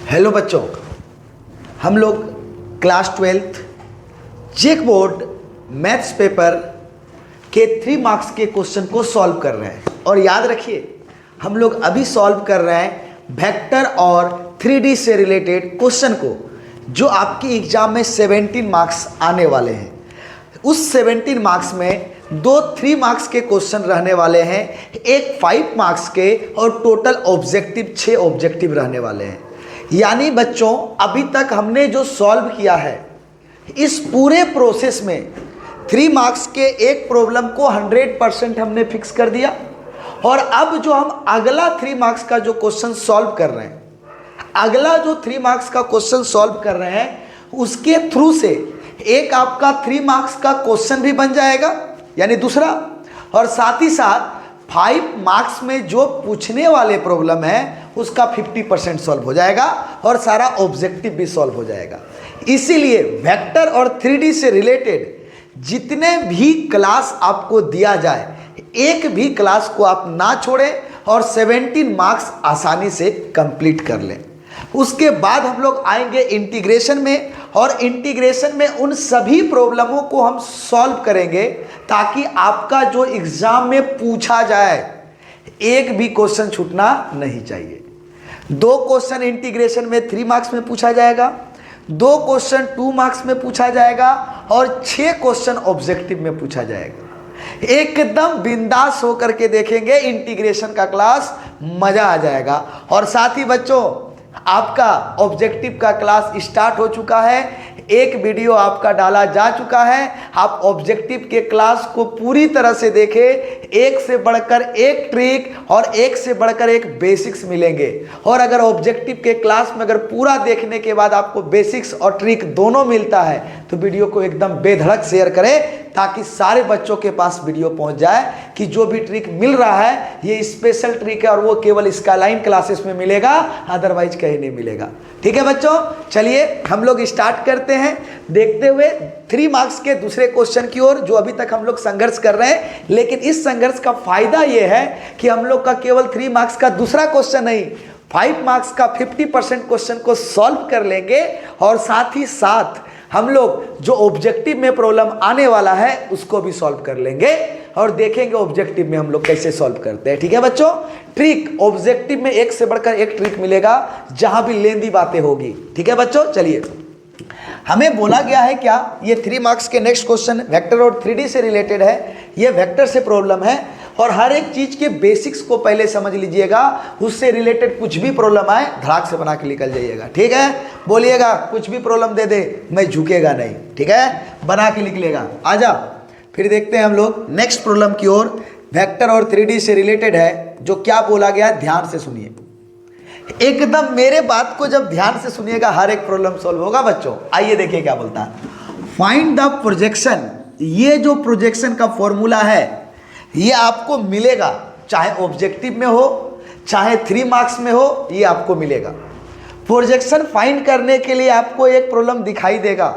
Hello बच्चों, हम लोग class 12th check board maths paper के 3 मार्क्स के क्वेश्चन को सॉल्व कर रहे हैं। और याद रखिए, हम लोग अभी सॉल्व कर रहे हैं वेक्टर और 3D से रिलेटेड क्वेश्चन को, जो आपकी एग्जाम में 17 मार्क्स आने वाले हैं। उस 17 मार्क्स में 2 3 मार्क्स के क्वेश्चन रहने वाले हैं, एक 5 मार्क्स के, और टोटल ऑब्जेक्टिव 6 ऑब्जेक्टिव रहने वाले हैं। यानी बच्चों, अभी तक हमने जो सॉल्व किया है, इस पूरे प्रोसेस में 3 मार्क्स के एक प्रॉब्लम को 100% हमने फिक्स कर दिया। और अब जो हम अगला 3 मार्क्स का जो क्वेश्चन सॉल्व कर रहे हैं, अगला जो 3 मार्क्स का क्वेश्चन सॉल्व कर रहे हैं, उसके थ्रू से एक आपका 3 मार्क्स का क्वेश्चन भी बन जाएगा, यानी दूसरा, और साथ ही साथ 5 मार्क्स में जो पूछने वाले प्रॉब्लम है उसका 50% सॉल्व हो जाएगा और सारा ऑब्जेक्टिव भी सॉल्व हो जाएगा। इसीलिए वेक्टर और 3D से रिलेटेड जितने भी क्लास आपको दिया जाए, एक भी क्लास को आप ना छोड़ें और 17 मार्क्स आसानी से कंप्लीट कर लें। उसके बाद हम लोग आएंगे इंटीग्रेशन में, और इंटीग्रेशन में उन सभी प्रॉब्लमों को हम सॉल्व करेंगे ताकि आपका जो एग्जाम में पूछा जाए, एक भी क्वेश्चन छूटना नहीं चाहिए। 2 क्वेश्चन इंटीग्रेशन में 3 मार्क्स में पूछा जाएगा, 2 क्वेश्चन 2 मार्क्स में पूछा जाएगा, और 6 क्वेश्चन ऑब्जेक्टिव में पूछा जाएगा। एकदम बिंदास होकर के देखेंगे इंटीग्रेशन का क्लास, मजा आ जाएगा। और साथ ही बच्चों, आपका ऑब्जेक्टिव का क्लास स्टार्ट हो चुका है, एक वीडियो आपका डाला जा चुका है। आप ऑब्जेक्टिव के क्लास को पूरी तरह से देखें, एक से बढ़कर एक ट्रिक और एक से बढ़कर एक बेसिक्स मिलेंगे। और अगर ऑब्जेक्टिव के क्लास में अगर पूरा देखने के बाद आपको बेसिक्स और ट्रिक दोनों मिलता है, तो वीडियो को एकदम बेधड़क शेयर करें ताकि सारे बच्चों के पास वीडियो पहुंच जाए कि जो भी ट्रिक मिल रहा है ये स्पेशल ट्रिक है और वो केवल स्काईलाइन क्लासेस में मिलेगा, अदरवाइज कहीं नहीं मिलेगा। ठीक है बच्चों, चलिए हम लोग स्टार्ट करते हैं, देखते हुए 3 मार्क्स के दूसरे क्वेश्चन की ओर, जो अभी तक हम लोग संघर्ष कर रहे हैं। लेकिन इस संघर्ष का फायदा ये है कि हम लोग का केवल 3 मार्क्स का दूसरा क्वेश्चन नहीं, 5 मार्क्स का 50% क्वेश्चन को सॉल्व कर लेंगे, और साथ ही साथ हम लोग जो ऑब्जेक्टिव में प्रॉब्लम आने वाला है उसको भी सॉल्व कर लेंगे और देखेंगे ऑब्जेक्टिव में हम लोग कैसे सॉल्व करते हैं। ठीक है बच्चों, ट्रिक ऑब्जेक्टिव में एक से बढ़कर एक ट्रिक मिलेगा, जहां भी लेंदी बातें होगी। ठीक है बच्चों, चलिए, हमें बोला गया है क्या, ये 3 मार्क्स के नेक्स्ट क्वेश्चन वेक्टर और 3D से रिलेटेड है। ये वेक्टर से प्रॉब्लम है, और हर एक चीज के बेसिक्स को पहले समझ लीजिएगा, उससे रिलेटेड कुछ भी प्रॉब्लम आए धड़ाक से बना के निकल जाइएगा। ठीक है, बोलिएगा कुछ भी प्रॉब्लम दे दे, मैं झुकेगा नहीं। ठीक है, बना के निकलेगा। आजा, फिर देखते हैं हम लोग नेक्स्ट प्रॉब्लम की ओर। वेक्टर और 3D से रिलेटेड है, जो क्या बोला गया ध्यान से सुनिए, एकदम मेरे बात को जब ध्यान से सुनिएगा हर एक प्रॉब्लम सॉल्व होगा बच्चों। आइए देखिए क्या बोलता है, फाइंड द प्रोजेक्शन। ये जो प्रोजेक्शन का फॉर्मूला है ये आपको मिलेगा, चाहे ऑब्जेक्टिव में हो चाहे 3 मार्क्स में हो, ये आपको मिलेगा। प्रोजेक्शन फाइंड करने के लिए आपको एक प्रॉब्लम दिखाई देगा,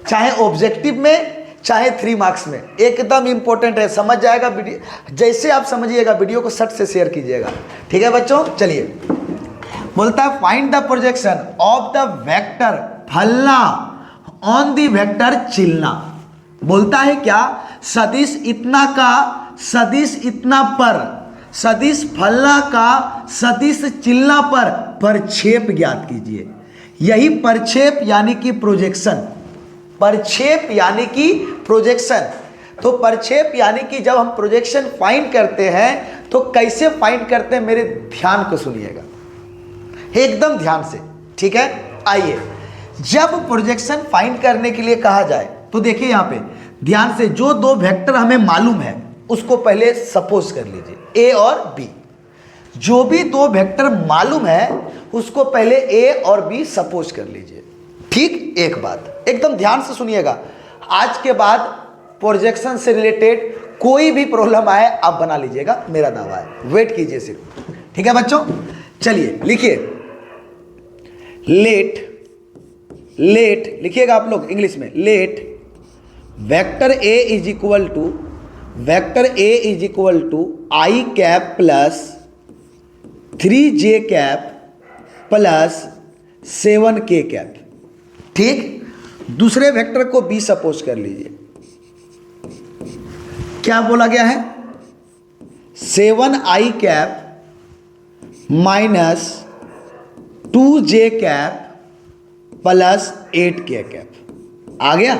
चाहे ऑब्जेक्टिव में चाहे 3 मार्क्स में। एकदम इंपॉर्टेंट है, समझ जाएगा वीडियो, जैसे आप समझिएगा वीडियो को सट से शेयर कीजिएगा। ठीक है बच्चों, चलिए, बोलता है find the projection of the vector फलना ऑन द वेक्टर चिलना। बोलता है क्या, सदिश इतना का सदिश इतना पर, सदिश फलना का सदिश चिलना पर प्रक्षेप ज्ञात कीजिए। यही प्रक्षेप यानी कि प्रोजेक्शन, प्रक्षेप यानी कि प्रोजेक्शन। तो प्रक्षेप यानी कि जब हम प्रोजेक्शन फाइंड करते हैं तो कैसे फाइंड करते हैं, मेरे ध्यान को सुनिएगा एकदम ध्यान से। ठीक है, आइए, जब प्रोजेक्शन फाइंड करने के लिए कहा जाए तो देखिए यहां पे ध्यान से, जो 2 वेक्टर हमें मालूम है उसको पहले सपोज कर लीजिए, ए और बी। जो भी 2 वेक्टर मालूम है उसको पहले ए और बी सपोज कर लीजिए। ठीक, एक बात एकदम ध्यान से सुनिएगा, आज के बाद प्रोजेक्शन से रिलेटेड कोई भी प्रॉब्लम आए आप बना लीजिएगा, मेरा दावा है, वेट कीजिए सिर्फ। ठीक है बच्चों, चलिए लिखिए, लेट लिखिएगा आप लोग इंग्लिश में, let vector A is equal to I cap plus 3j cap plus 7k cap. ठीक, दूसरे वेक्टर को b सपोज कर लीजिए। क्या बोला गया है? 7i cap minus 2j cap plus 8k cap. आ गया?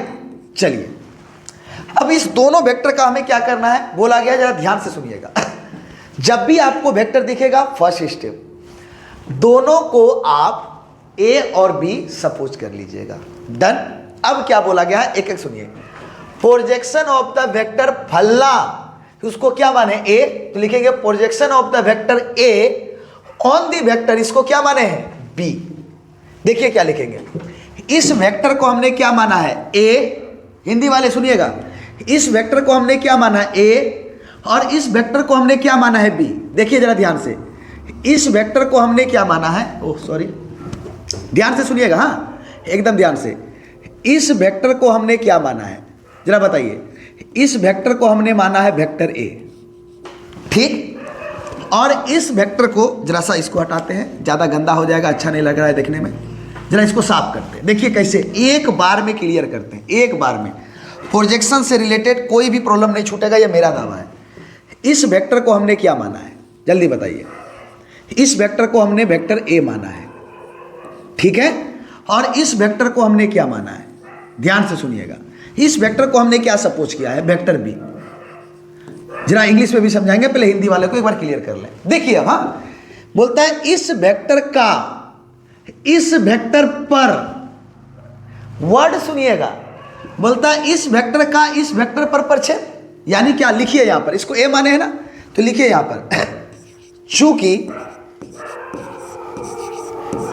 चलिए, अब इस दोनों वेक्टर का हमें क्या करना है बोला गया, जरा ध्यान से सुनिएगा। जब भी आपको वेक्टर दिखेगा, फर्स्ट स्टेप, दोनों को आप a और b सपोज कर लीजिएगा। डन। अब क्या बोला गया है, एक एक सुनिए। प्रोजेक्शन ऑफ द वेक्टर फल्ला, उसको क्या माने a, तो लिखेंगे projection of the vector a on the vector, इसको क्या माने हैं b। देखिए क्या लिखेंगे, इस वेक्टर को हमने क्या माना है a, हिंदी वाले सुनिएगा, इस वेक्टर को हमने क्या माना है a और इस वेक्टर को हमने क्या माना है b। देखिए जरा ध्यान से, इस वेक्टर को हमने क्या माना है, ओह सॉरी, ध्यान से सुनिएगा, हाँ एकदम ध्यान से। इस वेक्टर को हमने क्या माना है जरा बताइए, इस वेक्टर को हमने माना है वेक्टर a। ठीक, और इस वेक्टर को जरा सा इसको हटाते हैं, ज़्यादा गंदा हो जाएगा, अच्छा नहीं लग रहा है देखने में, जरा इसको साफ करते हैं। देखिए कैसे, एक बार में क्लियर करते हैं, एक बार में। प्रोजेक्शन से रिलेटेड कोई भी प्रॉब्लम नहीं छूटेगा, ये मेरा दावा है। इस वेक्टर को हमने क्या माना है, जल्दी बताइए। इस वेक्टर को हमने वेक्टर a माना है, ठीक है, और इस वेक्टर को हमने क्या माना है, ध्यान से सुनिएगा। इस वेक्टर को हमने क्या सपोज किया है, वेक्टर b। जरा इंग्लिश में भी समझाएंगे, पहले हिंदी वाले को एक बार क्लियर कर लें। देखिए अब, हाँ बोलता है इस वेक्टर का इस वेक्टर पर, वर्ड सुनिएगा, बोलता है इस वेक्टर का इस वेक्टर पर प्रक्षेप, यानी क्या, लिखिए यहां पर, इसको a माने है ना, तो लिखिए यहां पर, चूंकि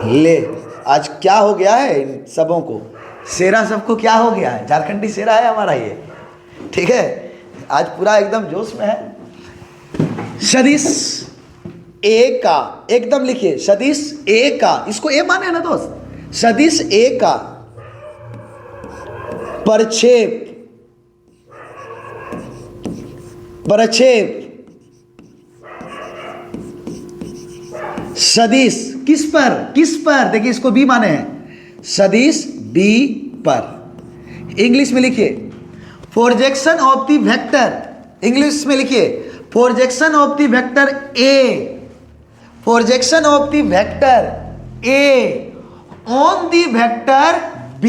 ले आज क्या हो गया है इन सबों को, सेरा सबको क्या हो गया है, झारखंडी सेरा है हमारा ये, ठीक है, आज पूरा एकदम जोश में है। सदिश a का, एकदम लिखिए, सदिश a का, इसको a माने है ना दोस्त, सदिश a का प्रक्षेप, प्रक्षेप सदिश किस पर, किस पर, देखिए इसको b माने हैं, सदिश b पर। इंग्लिश में लिखिए projection of the vector, English में लिखिए projection of the vector a, projection of the vector a on the vector b।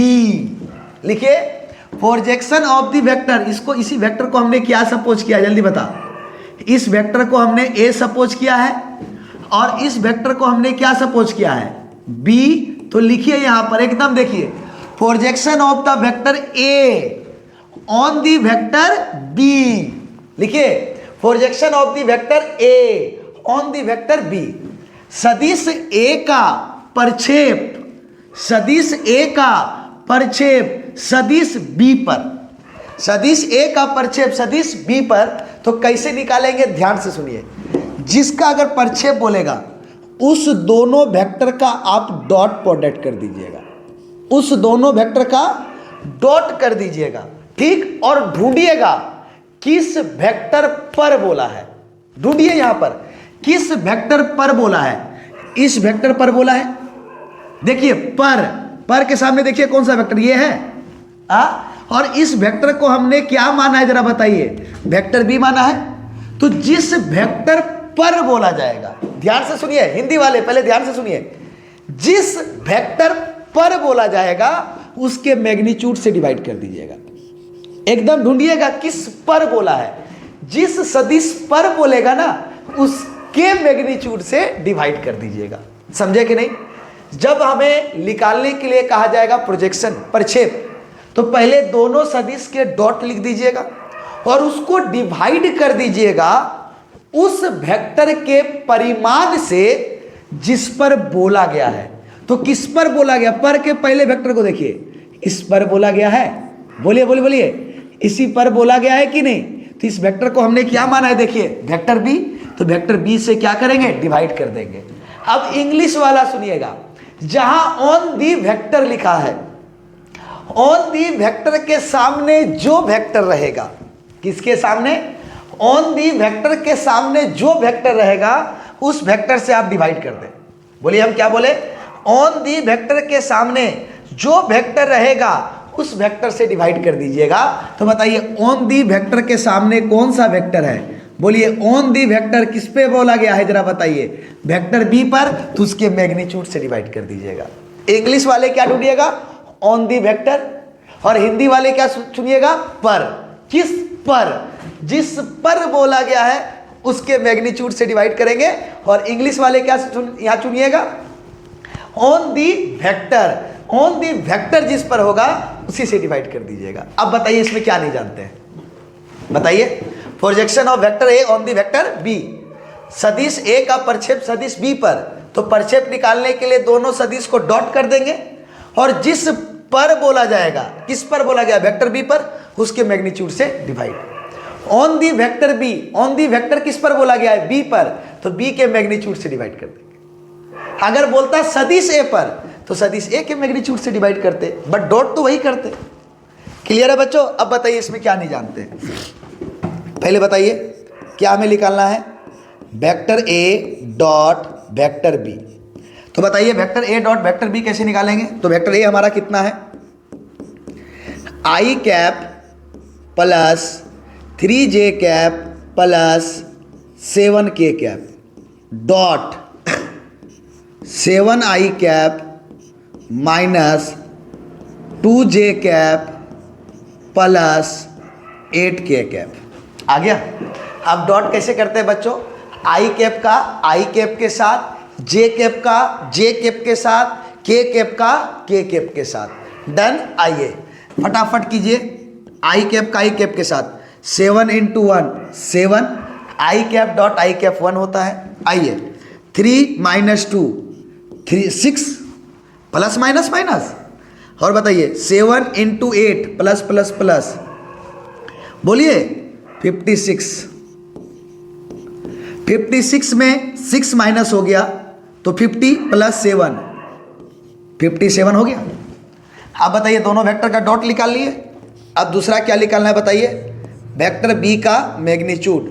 लिखिए प्रोजेक्शन ऑफ द वेक्टर, इसको, इसी वेक्टर को हमने क्या सपोज किया, जल्दी बता। इस वेक्टर को हमने a सपोज किया है और इस वेक्टर को हमने क्या सपोज किया है, b। तो लिखिए यहां पर एकदम, देखिए projection of the vector a on the vector b। लिखिए projection of the vector a on the vector b। सदिश a का प्रक्षेप, सदिश a का प्रक्षेप सदिश b पर, सदिश a का प्रक्षेप सदिश b पर। तो कैसे निकालेंगे, ध्यान से सुनिए। जिसका अगर प्रक्षेप बोलेगा उस दोनों वेक्टर का आप डॉट प्रोडक्ट कर दीजिएगा, उस दोनों वेक्टर का डॉट कर दीजिएगा, ठीक, और ढूंढिएगा किस वेक्टर पर बोला है, ढूंढिए यहां पर किस वेक्टर पर बोला है। इस वेक्टर पर बोला है, देखिए पर के सामने देखिए कौन सा वेक्टर, ये है और इस वेक्टर को हमने क्या माना है जरा बताइए, वेक्टर b माना है। तो जिस वेक्टर पर बोला जाएगा, ध्यान से सुनिए, हिंदी वाले पहले ध्यान से सुनिए, जिस वेक्टर पर बोला जाएगा उसके मैग्नीट्यूड से डिवाइड कर दीजिएगा। एकदम ढूंढिएगा किस पर बोला है, जिस सदिश पर बोलेगा ना उसके मैग्नीट्यूड से डिवाइड कर दीजिएगा। समझे कि नहीं? जब हमें निकालने के लिए कहा जाएगा प्रोजेक्शन, प्रक्षेप, तो पहले दोनों सदिश के डॉट लिख दीजिएगा और उसको डिवाइड कर दीजिएगा उस वेक्टर के परिमाण से जिस पर बोला गया है। तो किस पर बोला गया, पर के पहले वेक्टर को देखिए, इस पर बोला गया है, बोलिए बोलिए बोलिए, इसी पर बोला गया है कि नहीं। तो इस वेक्टर को हमने क्या माना है, देखिए वेक्टर बी, तो वेक्टर बी से क्या करेंगे, डिवाइड कर देंगे। अब इंग्लिश वाला सुनिएगा, जहां ऑन दी वेक्टर लिखा है, ऑन दी वेक्टर के सामने जो वेक्टर रहेगा, किसके सामने, ऑन दी वेक्टर के सामने जो वेक्टर रहेगा उस वेक्टर से आप डिवाइड कर दें। बोलिए हम क्या बोले, ऑन दी वेक्टर के सामने जो वेक्टर रहेगा उस वेक्टर से डिवाइड कर दीजिएगा। तो बताइए ऑन दी वेक्टर के सामने कौन सा वेक्टर है? बोलिए ऑन दी वेक्टर किस पे बोला गया है, जरा बताइए। वेक्टर बी पर, तो उसके मैग्नीट्यूड से डिवाइड कर दीजिएगा। इंग्लिश वाले क्या ढूंढिएगा? On the vector. और हिंदी वाले क्या चुनिएगा? पर। किस पर? जिस पर बोला गया है उसके मैग्नीट्यूड से डिवाइड करेंगे। और इंग्लिश वाले क्या यहां चुनिएगा? On the vector. On the vector जिस पर होगा उसी से डिवाइड कर दीजिएगा। अब बताइए इसमें क्या नहीं जानते हैं, बताइए। Projection of vector a on the vector b. सदिश ए का प्रक्षेप सदिश बी पर, तो प्रक्षेप निकालने के लिए दोनों सदिश को डॉट कर देंगे। और जिस पर बोला जाएगा, किस पर बोला गया? वेक्टर बी पर, उसके मैग्नीट्यूड से divide. On the vector B, on the vector किस पर बोला गया है? बी पर, तो बी के मैग्नीट्यूड से डिवाइड कर देंगे। अगर बोलता सदिश ए पर, तो सदिश ए के मैग्नीट्यूड से डिवाइड करते, बट डॉट तो वही करते। क्लियर है बच्चों? अब बताइए इसमें क्या नहीं जानते। पहले बताइए क्या हमें निकालना है? वेक्टर ए डॉट वेक्टर बी। तो बताइए वेक्टर ए डॉट वेक्टर बी कैसे निकालेंगे? तो वेक्टर ए हमारा कितना है? I cap plus 3j cap plus 7k cap dot 7i cap minus 2j cap plus 8k cap. आ गया? अब डॉट कैसे करते हैं बच्चों? आई कैप का आई कैप के साथ, जे कैप का जे कैप के साथ, के कैप का के कैप के साथ। डन। आइए फटाफट कीजिए। आई कैप का आई कैप के साथ 7 × 1 7, आई कैप डॉट आई कैप 1 होता है। आइए 3 - 2 3 6 प्लस माइनस माइनस। और बताइए 7 × 8 प्लस प्लस प्लस, बोलिए 56। 56 में 6 माइनस हो गया तो 50 + 7 57 हो गया। अब बताइए दोनों वेक्टर का डॉट निकाल लिए। अब दूसरा क्या निकालना है बताइए? वेक्टर बी का मैग्नीट्यूड।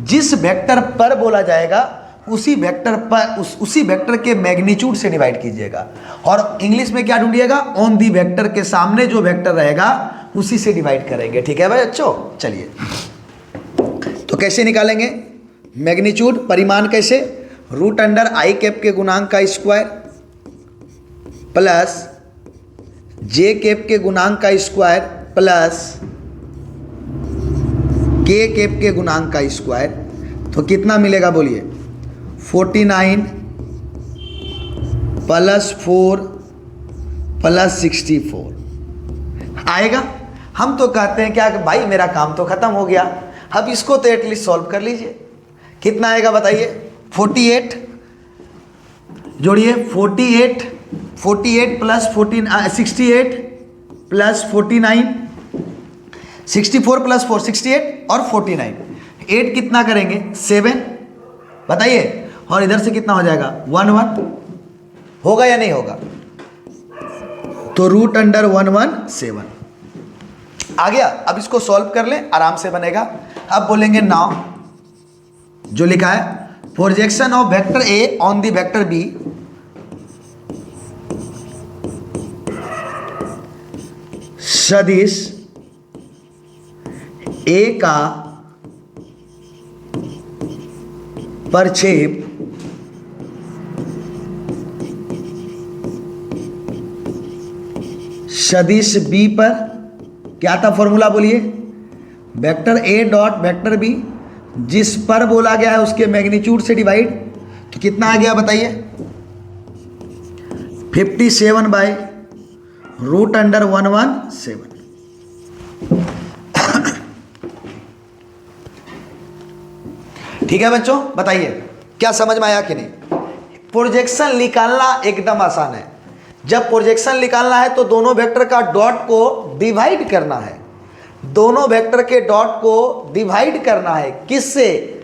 जिस वेक्टर पर बोला जाएगा उसी वेक्टर पर उसी वेक्टर के मैग्नीट्यूड से डिवाइड कीजिएगा। और इंग्लिश में क्या ढूंढिएगा? ऑन दी वेक्टर के सामने जो वेक्टर रहेगा उसी से डिवाइड करेंगे। ठीक है भाई बच्चों? चलिए तो कैसे निकालेंगे मैग्नीट्यूड? परिमाण कैसे? √ आई कैप के गुणांक का स्क्वायर प्लस जे कैप के गुणांक का स्क्वायर प्लस के कैप के गुणांक का स्क्वायर। तो कितना मिलेगा बोलिए? 49 + 4 + 64 आएगा। हम तो कहते हैं क्या कि भाई मेरा काम तो खत्म हो गया, अब इसको तो एटलीस्ट सॉल्व कर लीजिए। कितना आएगा बताइए? 48 जोड़िए 48 + 68 + 49 64 + 4 68 और 49 8 कितना करेंगे? 7 बताइए। और इधर से कितना हो जाएगा? 1 1 होगा या नहीं होगा? तो √117 आ गया। अब इसको सॉल्व कर लें, आराम से बनेगा। अब बोलेंगे नाउ जो लिखा है projection of vector a on the vector b सदिश ए का प्रक्षेप सदिश बी पर, क्या था फॉर्मूला बोलिए? वेक्टर ए डॉट वेक्टर बी जिस पर बोला गया है उसके मैग्नीट्यूड से डिवाइड। तो कितना आ गया बताइए? 57/√117। ठीक है बच्चों, बताइए क्या समझ में आया कि नहीं? प्रोजेक्शन निकालना एकदम आसान है। जब प्रोजेक्शन निकालना है तो दोनों वेक्टर का डॉट को डिवाइड करना है। दोनों वेक्टर के डॉट को डिवाइड करना है किससे?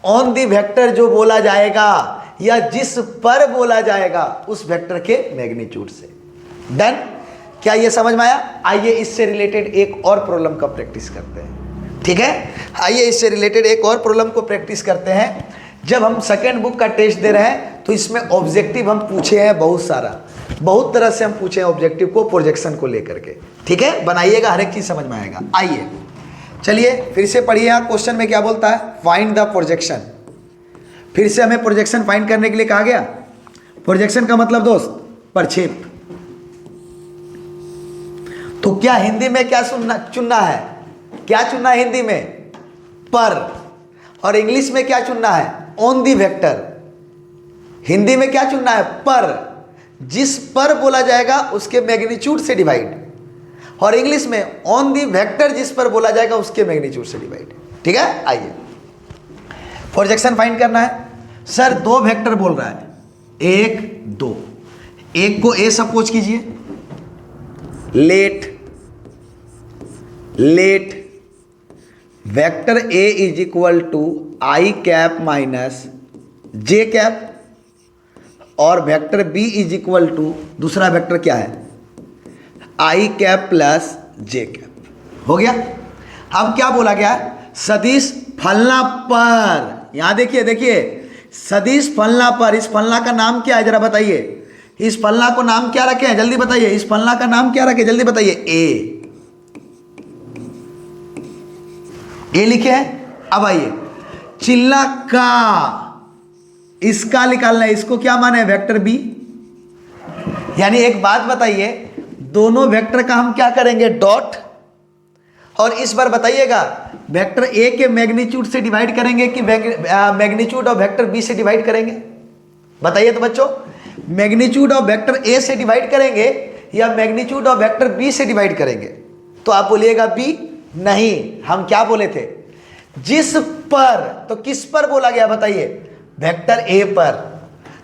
ऑन दी वेक्टर जो बोला जाएगा या जिस पर बोला जाएगा उस वेक्टर के मैग्नीट्यूड से। डन। क्या ये समझ में आया? आइए इससे रिलेटेड एक और प्रॉब्लम का प्रैक्टिस करते हैं। ठीक है, आइए इससे रिलेटेड एक और प्रॉब्लम को प्रैक्टिस करते हैं। जब हम सेकेंड बुक का टेस्ट दे रहे हैं तो इसमें ऑब्जेक्टिव हम पूछे हैं बहुत सारा, बहुत तरह से हम पूछे हैं ऑब्जेक्टिव को प्रोजेक्शन को लेकर के। ठीक है, बनाइएगा, हर एक चीज समझ में आएगा। आइए चलिए फिर से पढ़िए, यहाँ क्वेश्चन में क्या बोलता है, फाइंड द प्रोजेक्शन। फिर से हमें प्रोजेक्शन फाइंड करने के लिए कहा गया। प्रोजेक्शन का मतलब दोस्त प्रक्षेप। तो क्या हिंदी में क्या चुनना है, क्या चुनना है हिंदी में, पर, और इंग्लिश में क्या चुनना है, ऑन दी वेक्टर। हिंदी में क्या चुनना है, पर, जिस पर बोला जाएगा उसके मैग्नीट्यूड से डिवाइड, और इंग्लिश में ऑन दी वेक्टर, जिस पर बोला जाएगा उसके मैग्नीट्यूड से डिवाइड। ठीक है, आइए प्रोजेक्शन फाइंड करना है। सर दो वेक्टर बोल रहा है, 1 2, एक को ए सपोज कीजिए, let vector A is equal to I cap minus J cap, और vector B is equal to दूसरा वेक्टर क्या है, I cap plus J cap. हो गया। अब क्या बोला गया, सदिश फलना पर, यहां देखिए देखिए, सदिश फलना पर, इस फलना का नाम क्या है जरा बताइए, इस फलना को नाम क्या रखे हैं जल्दी बताइए, इस फलना का नाम क्या रखे जल्दी बताइए, ए लिखे हैं। अब आइए चिल्ला का, इसका निकालना है, इसको क्या माने, वेक्टर बी। यानी एक बात बताइए, दोनों वेक्टर का हम क्या करेंगे, डॉट, और इस बार बताइएगा वेक्टर ए के मैग्नीट्यूड से डिवाइड करेंगे कि मैग्नीट्यूड ऑफ वेक्टर बी से डिवाइड करेंगे, बताइए तो बच्चों, मैग्नीट्यूड ऑफ वेक्टर ए से डिवाइड करेंगे या मैग्नीट्यूड ऑफ वेक्टर बी से डिवाइड करेंगे। तो आप बोलिएगा बी, नहीं, हम क्या बोले थे, जिस पर, तो किस पर बोला गया बताइए, वेक्टर ए पर,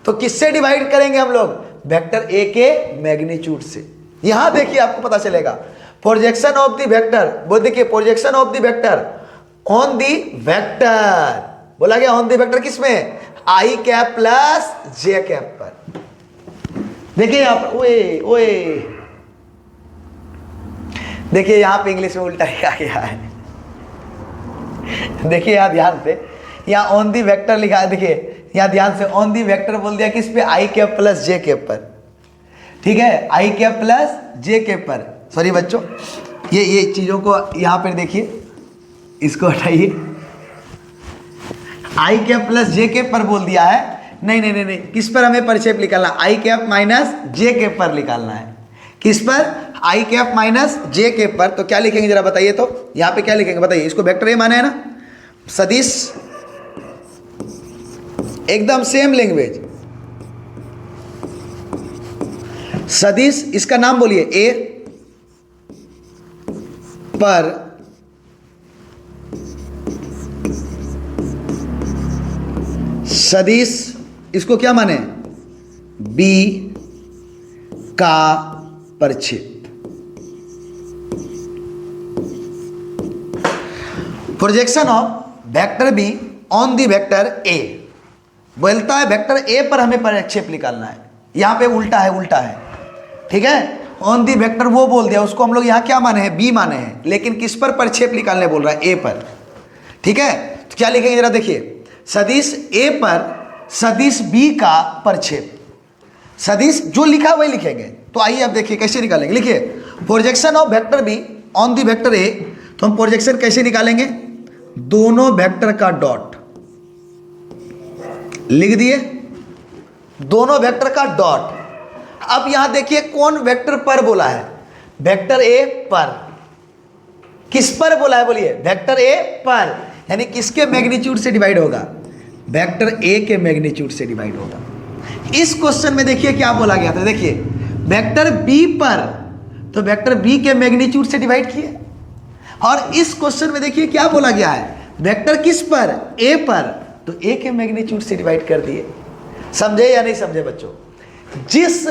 तो किससे डिवाइड करेंगे हम लोग, वेक्टर ए के मैग्नीट्यूड से। यहां देखिए आपको पता चलेगा, प्रोजेक्शन ऑफ द वेक्टर, वो देखिए projection of the vector on the vector, बोला गया ऑन दी वेक्टर किसमें, आई कैप प्लस जे कैप पर। देखिए यहां पर, ओए ओए, देखिए यहां पे इंग्लिश में उल्टा ही आ गया है। देखिए यहां ध्यान से, यहां ऑन दी वेक्टर लिखा है, देखिए यहां ध्यान से, ऑन दी वेक्टर बोल दिया किस पे, आई कैप प्लस जे कैप पर। ठीक है, I cap plus J cap पर, सॉरी बच्चों, ये चीजों को यहां पर देखिए, इसको हटाइए, आई कैप प्लस जे कैप पर बोल दिया है, नहीं नहीं नहीं नहीं, किस पर हमें परिक्षेप निकालना, आई कैप माइनस जे कैप पर निकालना है, किस पर, आई कैप माइनस जे कैप पर। तो क्या लिखेंगे जरा बताइए, तो यहां पे क्या लिखेंगे बताइए, इसको वेक्टर ए माने है ना, सदिश, एकदम सेम लैंग्वेज, सदिश, इसका नाम बोलिए ए पर सदिश, इसको क्या माने, बी का परिक्षेप। Projection of vector B on the vector A, बोलता है वेक्टर ए पर हमें परिक्षेप निकालना है, यहां पे उल्टा है, उल्टा है। ठीक है, ऑन दी वेक्टर वो बोल दिया, उसको हम लोग यहां क्या माने हैं, बी माने हैं, लेकिन किस पर परिक्षेप निकालने बोल रहा है, ए पर। ठीक है, तो क्या लिखेंगे जरा देखिए, सदिश ए पर सदिश बी का परिक्षेप, सदिश जो लिखा वही लिखेंगे। तो आइए अब देखिए कैसे निकालेंगे, लिखिए projection of vector B on the vector ए, तो हम प्रोजेक्शन कैसे निकालेंगे, दोनों वेक्टर का डॉट लिख दिए, दोनों वेक्टर का डॉट। अब यहां देखिए कौन वेक्टर पर बोला है, वेक्टर ए पर, किस पर बोला है बोलिए, वेक्टर ए पर, यानी किसके मैग्नीट्यूड से डिवाइड होगा, वेक्टर ए के मैग्नीट्यूड से डिवाइड होगा। इस क्वेश्चन में देखिए क्या बोला गया था, देखिए वेक्टर बी पर, तो वेक्टर बी के मैग्नीट्यूड से डिवाइड किए, और इस क्वेश्चन में देखिए क्या बोला गया है, वेक्टर किस पर, ए पर, तो ए के मैग्नीट्यूड से डिवाइड कर दिए। समझे या नहीं समझे बच्चों, जिस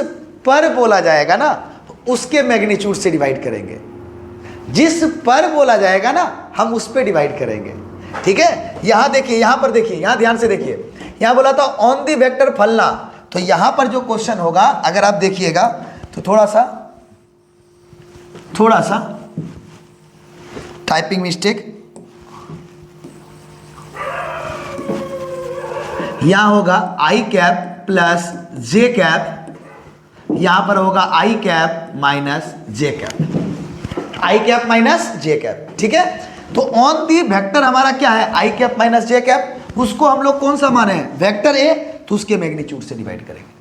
पर बोला जाएगा ना उसके मैग्नीट्यूड से डिवाइड करेंगे, जिस पर बोला जाएगा ना हम उस पर डिवाइड करेंगे। ठीक है, यहां देखिए, यहां पर देखिए, यहां ध्यान से देखिए, यहां बोला था ऑन दी वेक्टर फलना, तो यहां पर जो क्वेश्चन होगा अगर आप देखिएगा तो थोड़ा सा टाइपिंग मिस्टेक, यहां होगा आई कैप प्लस जे कैप, यहां पर होगा आई कैप माइनस जे कैप, आई कैप माइनस जे कैप। ठीक है, तो ऑन दी वेक्टर हमारा क्या है, I cap minus J cap, उसको हम लोग कौन सा माने हैं, वेक्टर ए, तो उसके मैग्नीट्यूड से डिवाइड करेंगे।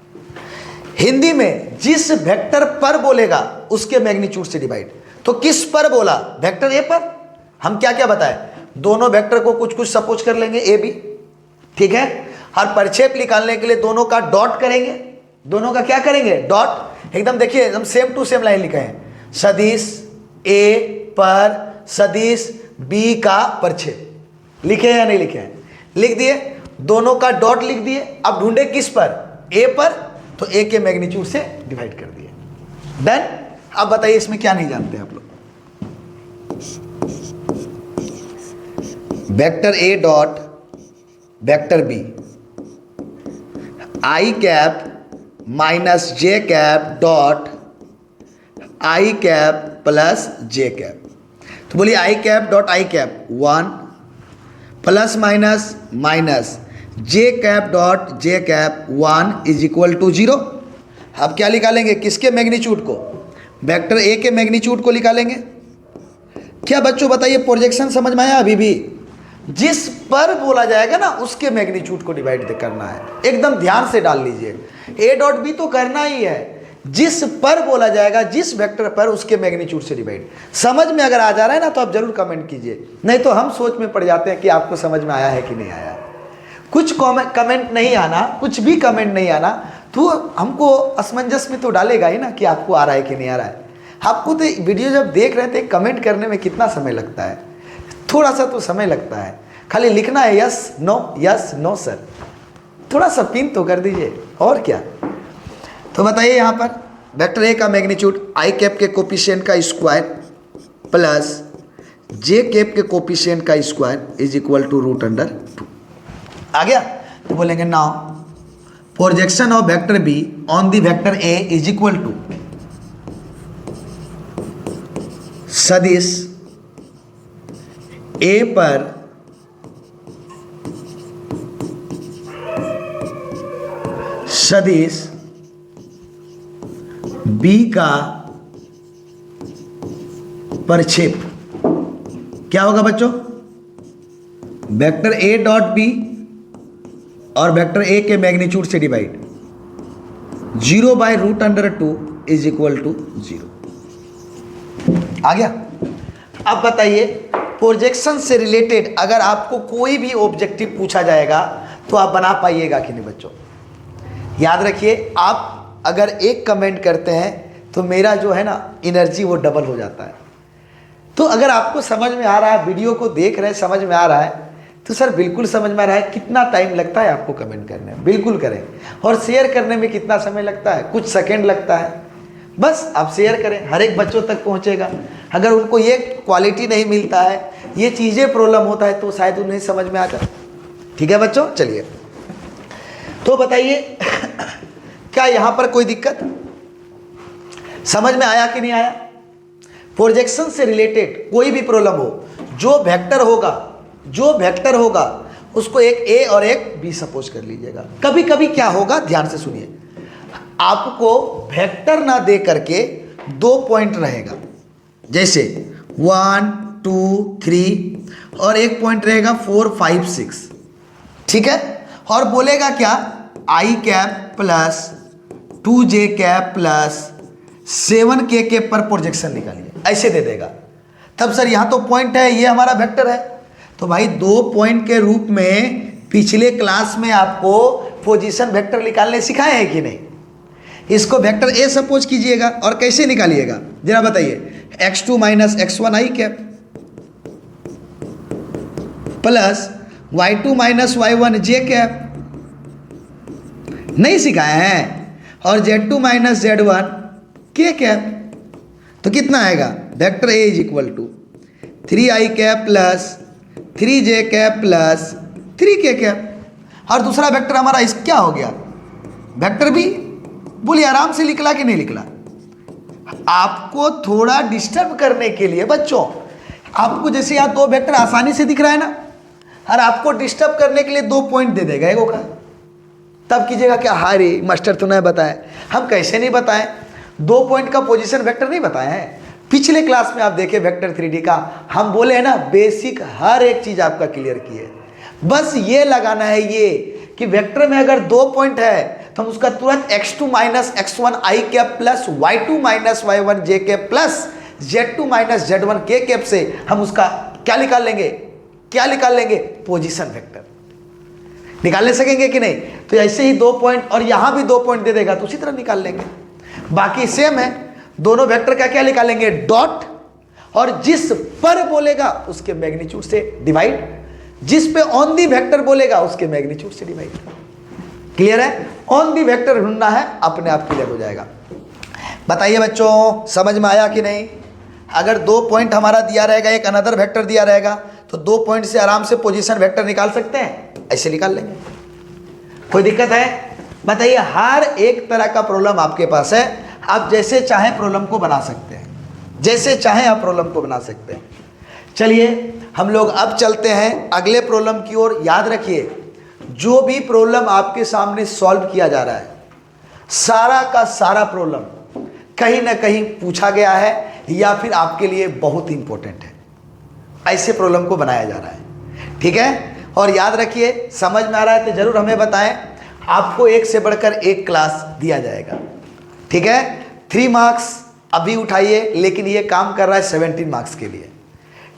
हिंदी में जिस वेक्टर पर बोलेगा उसके मैग्नीट्यूड से डिवाइड, तो किस पर बोला, वेक्टर ए पर। हम क्या क्या बताए, दोनों वेक्टर को कुछ कुछ सपोज कर लेंगे ए बी, ठीक है। हर परिक्षेप निकालने के लिए दोनों का डॉट करेंगे, दोनों का क्या करेंगे, डॉट। एकदम देखिए एकदम सेम टू सेम लाइन लिखे हैं, सदिश ए पर सदिश बी का परिक्षेप, लिखे हैं या नहीं लिखे हैं, लिख दिए, दोनों का डॉट लिख दिए। अब ढूंढे किस पर, ए पर, तो ए के मैग्नीट्यूड से डिवाइड कर दिए, डन। अब बताइए इसमें क्या नहीं जानते आप लोग, vector A dot vector B, I cap minus J cap dot I cap plus J cap. तो बोलिए I cap dot I cap 1 plus minus minus J cap dot J cap 1 is equal to 0। अब क्या निकालेंगे, किसके magnitude को, vector A के magnitude को निकालेंगे। क्या बच्चों बताइए, प्रोजेक्शन समझ में आया अभी भी, जिस पर बोला जाएगा ना उसके मैग्नीट्यूड को डिवाइड करना है, एकदम ध्यान से डाल लीजिए। ए डॉट बी तो करना ही है, जिस पर बोला जाएगा, जिस वेक्टर पर, उसके मैग्नीट्यूड से डिवाइड। समझ में अगर आ जा रहा है ना तो आप जरूर कमेंट कीजिए, नहीं तो हम सोच में पड़ जाते हैं कि आपको समझ में आया है कि नहीं आया। कुछ कमेंट नहीं आना, कुछ भी कमेंट नहीं आना तो हमको असमंजस में तो डालेगा ही ना कि आपको आ रहा है कि नहीं आ रहा है। आपको तो वीडियो जब देख रहे थे कमेंट करने में कितना समय लगता है, थोड़ा सा तो समय लगता है, खाली लिखना है यस नो सर, थोड़ा सा पिन तो कर दीजिए और क्या। तो बताइए यहाँ पर वेक्टर ए का मैग्नीट्यूड आई कैप के कोफिशिएंट का स्क्वायर प्लस जे कैप के कोफिशिएंट का स्क्वायर इज इक्वल टू √2 आ गया। तो बोलेंगे now projection of vector B on the vector A is equal to सदिश ए पर सदिश बी का परिक्षेप। क्या होगा बच्चों, वेक्टर ए डॉट बी और वेक्टर ए के मैग्नीट्यूड से डिवाइड, 0/√2 इज इक्वल टू 0। आ गया। अब बताइए प्रोजेक्शन से रिलेटेड अगर आपको कोई भी ऑब्जेक्टिव पूछा जाएगा तो आप बना पाइएगा कि नहीं बच्चों। याद रखिए, आप अगर एक कमेंट करते हैं तो मेरा जो है ना एनर्जी वो डबल हो जाता है। तो अगर आपको समझ में आ रहा है, वीडियो को देख रहे हैं समझ में आ रहा है, तो सर बिल्कुल समझ में आ रहा है। कितना टाइम लगता है आपको कमेंट करने में, बिल्कुल करें। और शेयर करने में कितना समय लगता है, कुछ सेकंड लगता है। बस आप शेयर करें, हर एक बच्चों तक पहुंचेगा। अगर उनको ये क्वालिटी नहीं मिलता है, ये चीज़ें प्रॉब्लम होता है, तो शायद उन्हें समझ में आ जाए। ठीक है बच्चों, चलिए तो बताइए क्या यहाँ पर कोई दिक्कत समझ में आया कि नहीं आया। प्रोजेक्शन से रिलेटेड कोई भी प्रॉब्लम हो, जो वेक्टर होगा उसको एक ए और एक बी सपोज कर लीजिएगा। कभी कभी क्या होगा, ध्यान से सुनिए, आपको वेक्टर ना दे करके 2 पॉइंट रहेगा, जैसे 1 2 3 और एक पॉइंट रहेगा 4 5 6, ठीक है। और बोलेगा क्या, I cap plus 2j cap plus 7k cap पर प्रोजेक्शन निकालिए, ऐसे दे देगा। तब सर यहाँ तो पॉइंट है, ये हमारा वेक्टर है, तो भाई 2 पॉइंट के रूप में पिछले क्लास में आपको पोजीशन वेक्टर निकालने सिखाए हैं कि नहीं। इसको वेक्टर ए सपोज कीजिएगा और कैसे निकालिएगा जरा बताइए। x2 minus x1 I cap plus y2 minus y1 J cap, नहीं सिखाए हैं। और z2 माइनस z1 के कैप, तो कितना आएगा, vector A is equal to 3i cap plus 3j cap plus 3k cap. और दूसरा वेक्टर हमारा इस क्या हो गया, वेक्टर बी। बोलिए आराम से निकला कि नहीं निकला। आपको थोड़ा डिस्टर्ब करने के लिए बच्चों, आपको जैसे यहाँ 2 वेक्टर आसानी से दिख रहा है ना, और आपको डिस्टर्ब करने के लिए 2 पॉइंट दे देगा एगो का। तब कीजिएगा क्या, हारे मास्टर तो नहीं बताए। हम कैसे नहीं बताएं, 2 पॉइंट का पोजीशन वेक्टर नहीं बताए हैं। पिछले क्लास में आप देखे वेक्टर 3D का, हम बोले हैं ना बेसिक हर एक चीज आपका क्लियर किए। बस ये लगाना है ये कि वेक्टर में अगर 2 पॉइंट है तो हम उसका तुरंत x2 minus x1 i cap plus y2 minus y1 j cap plus z2 minus z1 k cap से हम उसका क्या निकाल लेंगे, क्या निकाल लेंगे, पोजीशन वेक्टर निकाल ले सकेंगे कि नहीं। तो ऐसे ही 2 पॉइंट और यहां भी 2 पॉइंट दे देगा तो उसी तरह निकाल लेंगे। बाकी सेम है, दोनों वेक्टर का क्या निकालेंगे, डॉट, और जिस पर बोलेगा उसके मैग्नीट्यूड से डिवाइड, जिस पे ऑन दी वेक्टर बोलेगा उसके मैग्नीट्यूड से डिवाइड। क्लियर है, ऑन दी वेक्टर ढूंढना है, अपने आप क्लियर हो जाएगा। बताइए बच्चों समझ में आया कि नहीं। अगर 2 पॉइंट हमारा दिया रहेगा, एक अनदर वेक्टर दिया रहेगा, तो 2 पॉइंट से आराम से पोजीशन वेक्टर निकाल सकते हैं, ऐसे निकाल लेंगे, कोई दिक्कत है। बताइए, हर एक तरह का प्रॉब्लम आपके पास है, आप जैसे चाहें प्रॉब्लम को बना सकते हैं, जैसे चाहें आप प्रॉब्लम को बना सकते हैं। चलिए हम लोग अब चलते हैं अगले प्रॉब्लम की ओर। याद रखिए, जो भी प्रॉब्लम आपके सामने सॉल्व किया जा रहा है, सारा का सारा प्रॉब्लम कहीं ना कहीं पूछा गया है या फिर आपके लिए बहुत इंपॉर्टेंट है, ऐसे प्रॉब्लम को बनाया जा रहा है, ठीक है। और याद रखिए, समझ में आ रहा है तो जरूर हमें बताएं, आपको एक से बढ़कर एक क्लास दिया जाएगा, ठीक है। 3 मार्क्स अभी उठाइए, लेकिन ये काम कर रहा है 17 मार्क्स के लिए,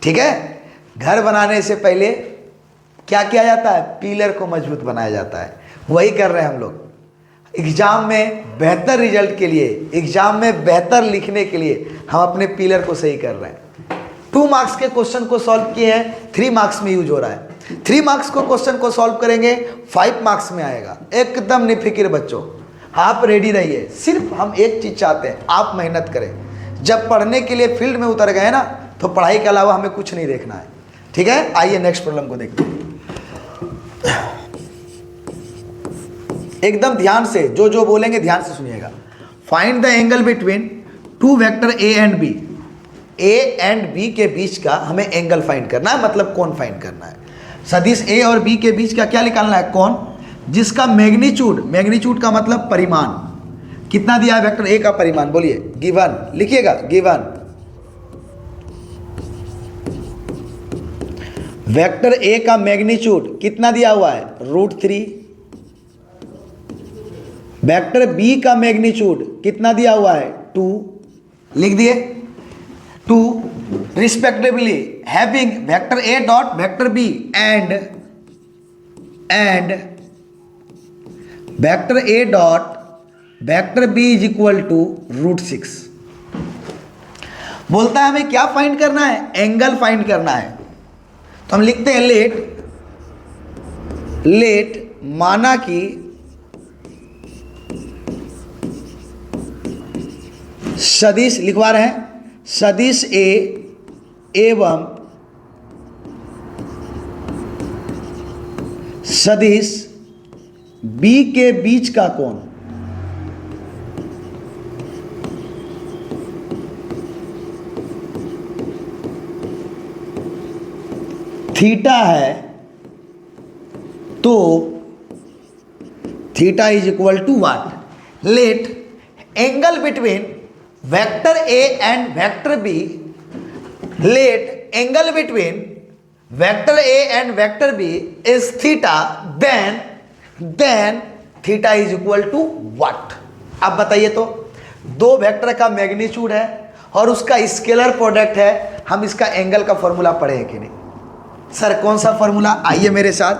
ठीक है। घर बनाने से पहले क्या किया जाता है, पिलर को मजबूत बनाया जाता है, वही कर रहे हैं हम लोग। एग्जाम में बेहतर रिजल्ट के लिए, एग्जाम में बेहतर लिखने के लिए हम अपने पिलर को सही कर रहे हैं। 2 मार्क्स के क्वेश्चन को सॉल्व किए हैं, 3 मार्क्स में यूज हो रहा है। 3 मार्क्स को क्वेश्चन को सॉल्व करेंगे, 5 मार्क्स में आएगा। एकदम निफिक्र बच्चों, आप रेडी रहिए। सिर्फ हम एक चीज चाहते हैं, आप मेहनत करें। जब पढ़ने के लिए फील्ड में उतर गए ना, तो पढ़ाई के अलावा हमें कुछ नहीं देखना है, ठीक है। आइए नेक्स्ट प्रॉब्लम को देखते हैं। एकदम ध्यान से, जो जो बोलेंगे ध्यान से सुनिएगा। Find the angle between 2 vector A and b. A and b के बीच का हमें एंगल फाइंड करना है, मतलब कोण फाइंड करना है। सदिश ए और बी के बीच का क्या निकालना है, कोण, जिसका मैग्नीट्यूड, मैग्नीट्यूड का मतलब परिमाण, कितना दिया है वेक्टर ए का परिमाण, बोलिए, गिवन, लिखिएगा गिवन। वेक्टर ए का मैग्नीट्यूड कितना दिया हुआ है, √3। वेक्टर बी का मैग्नीट्यूड कितना दिया हुआ है, 2, लिख दिए, 2 respectively having vector A dot vector b and vector A dot vector B is equal to √6। बोलता है हमें क्या फाइंड करना है, एंगल फाइंड करना है। तो हम लिखते हैं लेट माना कि सदिश, लिखवा रहे हैं, सदिश ए एवं सदिश बी के बीच का कोण थीटा है, तो theta is equal to what, let angle between vector A and vector b, let angle between vector A and vector B is theta, then theta is equal to what. अब बताइए तो, 2 vector का magnitude है और उसका scalar product है, हम इसका एंगल का फॉर्मूला पढ़े हैं कि नहीं। सर कौन सा फॉर्मूला, आइए मेरे साथ,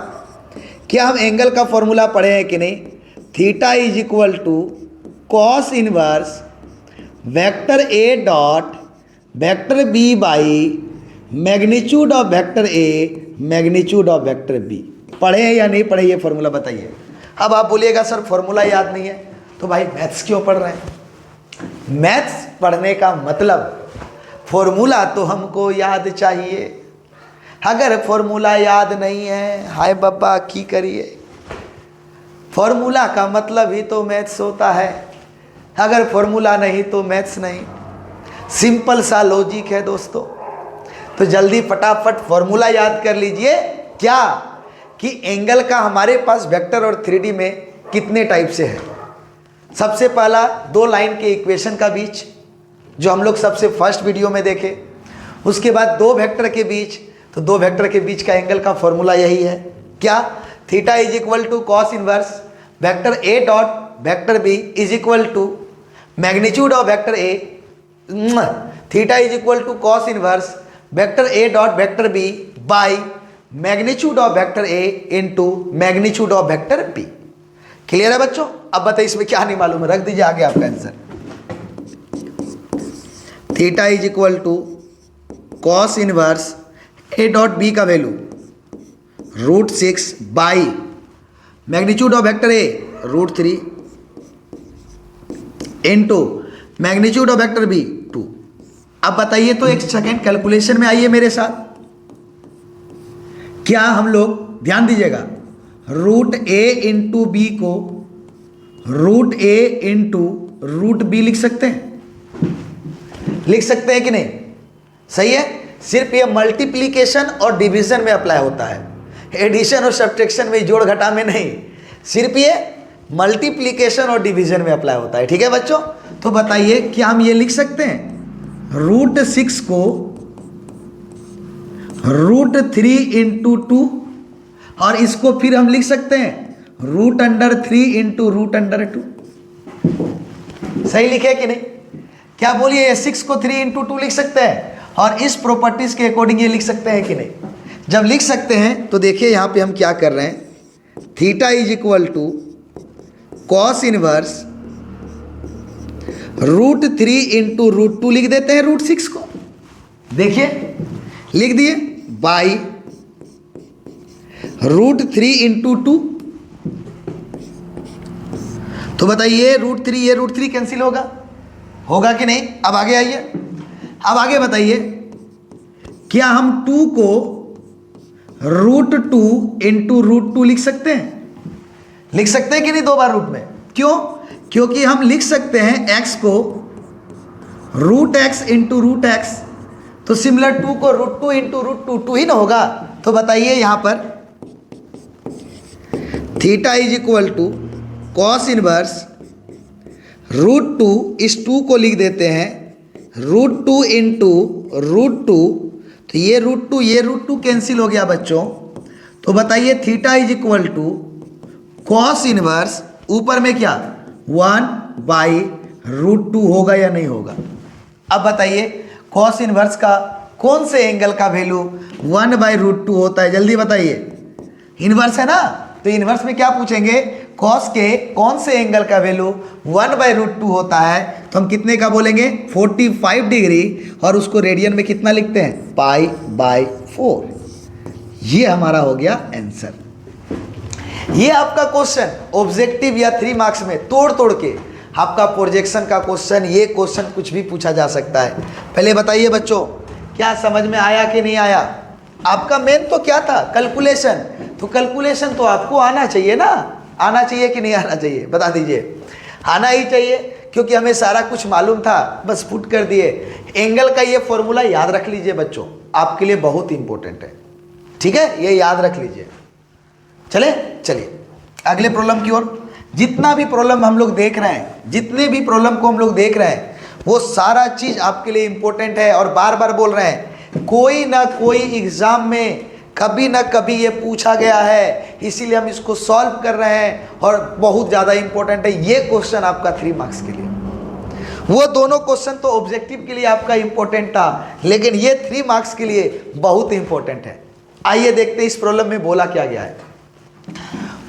क्या हम एंगल का फॉर्मूला पढ़े हैं कि नहीं। Theta is equal to cos inverse vector A dot vector b by magnitude of vector a magnitude of vector b. पढ़े हैं या नहीं पढ़े, ये फॉर्मूला बताइए। अब आप बोलिएगा सर फॉर्मूला याद नहीं है, तो भाई मैथ्स क्यों पढ़ रहे हैं। मैथ्स पढ़ने का मतलब फॉर्मूला तो हमको याद चाहिए। अगर फॉर्मूला याद नहीं है, हाय बाबा की करिए। फॉर्मूला का मतलब ही तो मैथ्स होता है, अगर फॉर्मूला नहीं तो मैथ्स नहीं। सिंपल सा लॉजिक है दोस्तों। तो जल्दी फटाफट फॉर्मूला याद कर लीजिए, क्या कि एंगल का हमारे पास वेक्टर और 3D में कितने टाइप से है। सबसे पहला दो लाइन के इक्वेशन का बीच, जो हम लोग सबसे फर्स्ट वीडियो में देखे। उसके बाद दो वेक्टर के बीच, तो दो वेक्टर के बीच का एंगल का फॉर्मूला यही है, क्या, theta is equal to cos inverse vector A dot vector B is equal to magnitude of vector a, theta is equal to cos inverse vector A dot vector b by magnitude of vector a into magnitude of vector b. Clear है बच्चों? अब बताइए इसमें क्या नहीं मालूम है, रख दीजिए आगे आपका answer. Theta is equal to cos inverse A dot B का value √6 by magnitude of vector A √3 into magnitude of vector B 2। अब बताइए तो एक सेकेंड कैलकुलेशन में आइए मेरे साथ। क्या हम लोग ध्यान दीजिएगा, √a इंटू बी को √a इंटू √b लिख सकते हैं? लिख सकते हैं कि नहीं? सही है। सिर्फ ये मल्टीप्लीकेशन और डिवीजन में अप्लाई होता है, एडिशन और सब्ट्रैक्शन में, जोड़ घटा में नहीं। सिर्फ ये मल्टीप्लीकेशन और डिवीजन में अप्लाई होता है। ठीक है बच्चों? तो बताइए क्या हम ये लिख सकते हैं √6 को √3 इंटू 2, और इसको फिर हम लिख सकते हैं √3 इंटू √2। सही लिखे कि नहीं? क्या बोलिए, 6 को 3 इंटू 2 लिख सकते हैं, और इस प्रॉपर्टीज के अकॉर्डिंग ये लिख सकते हैं कि नहीं? जब लिख सकते हैं तो देखिए यहाँ पे हम क्या कर रहे हैं, theta is equal to cos inverse √3 into √2 लिख देते हैं √6 को, देखिए लिख दिए, बाई √3 इंटू 2। तो बताइए √3 ये √3 कैंसिल होगा कि नहीं? अब आगे आइए, अब आगे बताइए, क्या हम 2 को √2 इंटू √2 लिख सकते हैं? लिख सकते हैं कि नहीं? दो बार रूट में। क्यों? क्योंकि हम लिख सकते हैं x को √x इंटू √x, तो सिमिलर 2 को √2 इंटू √2 ही ना होगा। तो बताइए यहां पर theta is equal to cos inverse √2, इस 2 को लिख देते हैं √2 इंटू √2, तो ये √2 कैंसिल हो गया बच्चों। तो बताइए theta is equal to cos inverse, ऊपर में क्या 1/√2 होगा या नहीं होगा? अब बताइए कॉस इनवर्स का कौन से एंगल का वैल्यू 1/√2 होता है? जल्दी बताइए। इनवर्स है ना, तो इनवर्स में क्या पूछेंगे, कॉस के कौन से एंगल का वैल्यू 1/√2 होता है? तो हम कितने का बोलेंगे, 45 डिग्री, और उसको रेडियन में कितना लिखते हैं, π/4। ये हमारा हो गया आंसर। ये आपका क्वेश्चन ऑब्जेक्टिव या 3 मार्क्स में तोड़ के आपका प्रोजेक्शन का क्वेश्चन, ये क्वेश्चन कुछ भी पूछा जा सकता है। पहले बताइए बच्चों, क्या समझ में आया कि नहीं आया? आपका मेन तो क्या था, कैलकुलेशन। तो कैलकुलेशन तो आपको आना चाहिए ना, आना चाहिए कि नहीं आना चाहिए? बता दीजिए। आना ही चाहिए, क्योंकि हमें सारा कुछ मालूम था, बस पुट कर दिए। एंगल का ये फॉर्मूला याद रख लीजिए बच्चों, आपके लिए बहुत इंपॉर्टेंट है। ठीक है, ये याद रख लीजिए। चलिए अगले प्रॉब्लम की ओर। जितना भी प्रॉब्लम हम लोग देख रहे हैं, जितने भी प्रॉब्लम को हम लोग देख रहे हैं, वो सारा चीज आपके लिए इंपॉर्टेंट है। और बार बार बोल रहे हैं, कोई ना कोई एग्जाम में कभी ना कभी ये पूछा गया है, इसीलिए हम इसको सॉल्व कर रहे हैं, और बहुत ज़्यादा इंपॉर्टेंट है ये क्वेश्चन आपका 3 मार्क्स के लिए। वो दोनों क्वेश्चन तो ऑब्जेक्टिव के लिए आपका इंपॉर्टेंट था, लेकिन ये 3 मार्क्स के लिए बहुत इंपॉर्टेंट है। आइए देखते हैं इस प्रॉब्लम में बोला क्या गया है।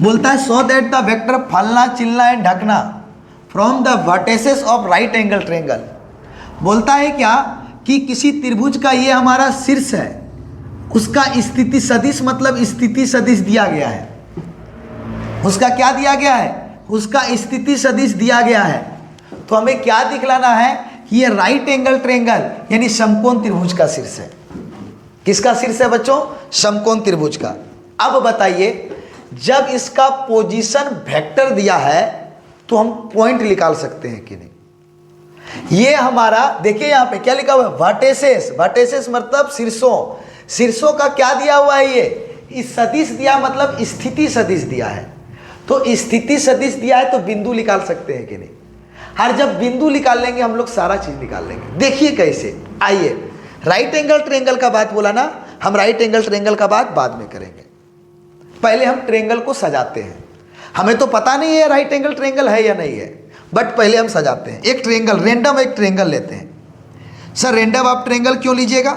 बोलता है सो दैट द वेक्टर फलना, चिलना एंड ढकना from the vertices of right angle triangle. बोलता है क्या कि किसी त्रिभुज का ये हमारा शीर्ष है, उसका स्थिति सदिश, मतलब स्थिति सदिश दिया गया है। उसका क्या दिया गया है? उसका स्थिति सदिश दिया गया है। तो हमें क्या दिखलाना है कि ये राइट एंगल ट्रायंगल यानी समकोण त्रिभुज का शीर्ष है। किसका शीर्ष है बच्चों? समकोण त्रिभुज का। अब बताइए, जब इसका पोजीशन वेक्टर दिया है तो हम पॉइंट निकाल सकते हैं कि नहीं? ये हमारा देखिए यहाँ पे क्या लिखा हुआ है, वर्टेसेस। वर्टेसेस मतलब शीर्षों। शीर्षों का क्या दिया हुआ है? ये इस सदिश दिया, मतलब स्थिति सदिश दिया है। तो स्थिति सदिश दिया है तो बिंदु निकाल सकते हैं कि नहीं? हर जब बिंदु निकाल लेंगे हम लोग सारा चीज निकाल लेंगे। देखिए कैसे, आइए राइट एंगल ट्रायंगल का बात बोला ना, हम राइट एंगल ट्रायंगल का बात बाद में करेंगे। पहले हम ट्रायंगल को सजाते हैं। हमें तो पता नहीं है राइट एंगल ट्रायंगल है या नहीं है, बट पहले हम सजाते हैं। एक ट्रायंगल रेंडम एक ट्रायंगल लेते हैं। सर रेंडम आप ट्रायंगल क्यों लीजिएगा?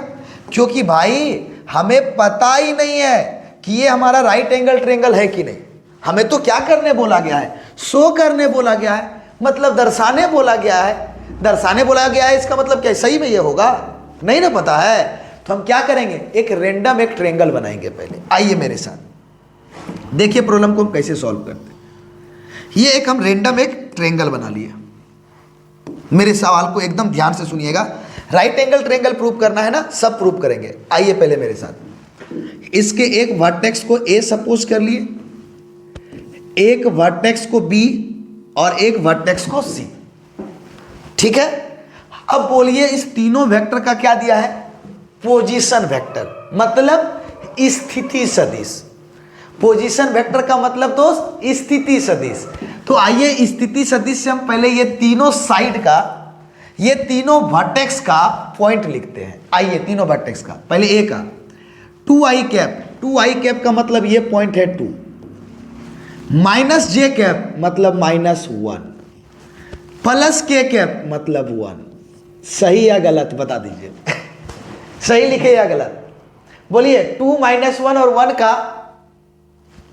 क्योंकि भाई हमें पता ही नहीं है कि ये हमारा राइट एंगल ट्रायंगल है कि नहीं। हमें तो क्या करने बोला गया है? शो करने बोला गया है, मतलब दर्शाने बोला गया है। दर्शाने बोला गया है, इसका मतलब क्या सही में ये होगा? नहीं ना पता है, तो हम क्या करेंगे? एक रेंडम एक ट्रायंगल बनाएंगे। पहले आइए मेरे साथ, देखिए प्रॉब्लम को हम कैसे सॉल्व करते हैं। ये एक हम रेंडम एक ट्रायंगल बना लिए। मेरे सवाल को एकदम ध्यान से सुनिएगा। राइट एंगल ट्रायंगल प्रूव करना है ना, सब प्रूव करेंगे। आइए पहले मेरे साथ, इसके एक वर्टेक्स को ए सपोज कर लिए, एक वर्टेक्स को बी और एक वर्टेक्स को सी। ठीक है, अब बोलिए इस तीनों वेक्टर का क्या दिया है? पोजीशन वेक्टर, मतलब स्थिति सदिश। पोजीशन वेक्टर का मतलब दोस्त स्थिति सदिश। तो आइए स्थिति सदिश से हम पहले ये तीनों साइड का, ये तीनों वर्टेक्स का पॉइंट लिखते हैं। आइए तीनों वर्टेक्स का, पहले ए का 2i कैप, 2i कैप का मतलब ये पॉइंट है 2, माइनस जे कैप मतलब -1, प्लस के कैप मतलब 1। सही या गलत बता दीजिए। सही लिखे या गलत? बोलिए 2 - 1 और 1 का,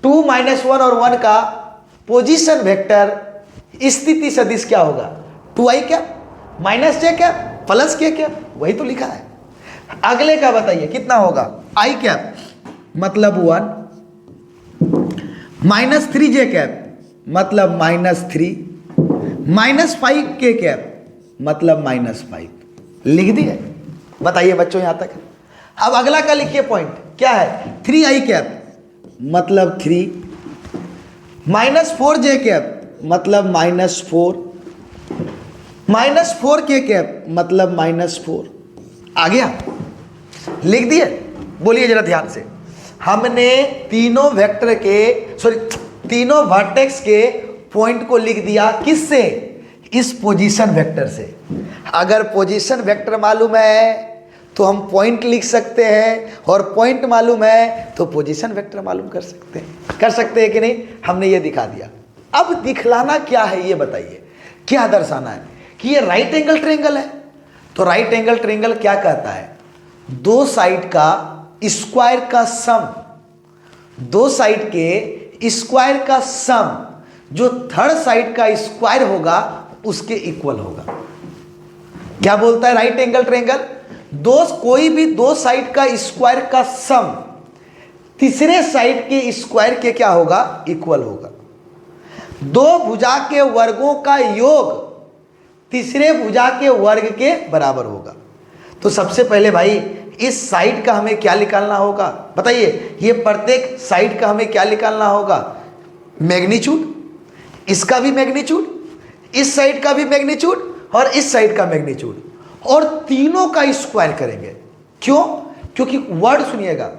2 - 1 और 1 का पोजीशन वेक्टर स्थिति सदिश क्या होगा? 2i cap minus J cap plus K cap, वही तो लिखा है। अगले का बताइए कितना होगा? i कैप मतलब 1, -3j कैप मतलब -3, -5 के कैप मतलब -5। लिख दिए? बताइए बच्चों यहां तक। अब अगला का लिखिए पॉइंट क्या है? 3i कैप मतलब 3, -4j कैप मतलब -4, -4 के कैप मतलब -4। आ गया? लिख दिए? बोलिए जरा ध्यान से। हमने तीनों वेक्टर के तीनों वर्टेक्स के पॉइंट को लिख दिया किससे? इस पोजीशन वेक्टर से। अगर पोजीशन वेक्टर मालूम है तो हम पॉइंट लिख सकते हैं, और पॉइंट मालूम है तो पोजीशन वेक्टर मालूम कर सकते हैं। कर सकते हैं कि नहीं? हमने ये दिखा दिया। अब दिखलाना क्या है ये बताइए, क्या दर्शाना है? कि ये राइट एंगल ट्रायंगल है। तो राइट एंगल ट्रायंगल क्या कहता है? दो साइड का स्क्वायर का सम, दो साइड के स्क्वायर का सम जो थर्ड साइड का स्क्वायर होगा उसके इक्वल होगा। क्या बोलता है राइट एंगल ट्रायंगल? कोई भी दो साइड का स्क्वायर का सम तीसरे साइड के स्क्वायर के क्या होगा? इक्वल होगा। दो भुजा के वर्गों का योग तीसरे भुजा के वर्ग के बराबर होगा। तो सबसे पहले भाई इस साइड का हमें क्या निकालना होगा? बताइए, ये प्रत्येक साइड का हमें क्या निकालना होगा? मैग्नीट्यूड। इसका भी मैग्नीट्यूड, इस साइड का भी मैग्नीट्यूड और इस साइड का मैग्नीट्यूड, और तीनों का स्क्वायर करेंगे। क्यों? क्योंकि वर्ड सुनिएगा,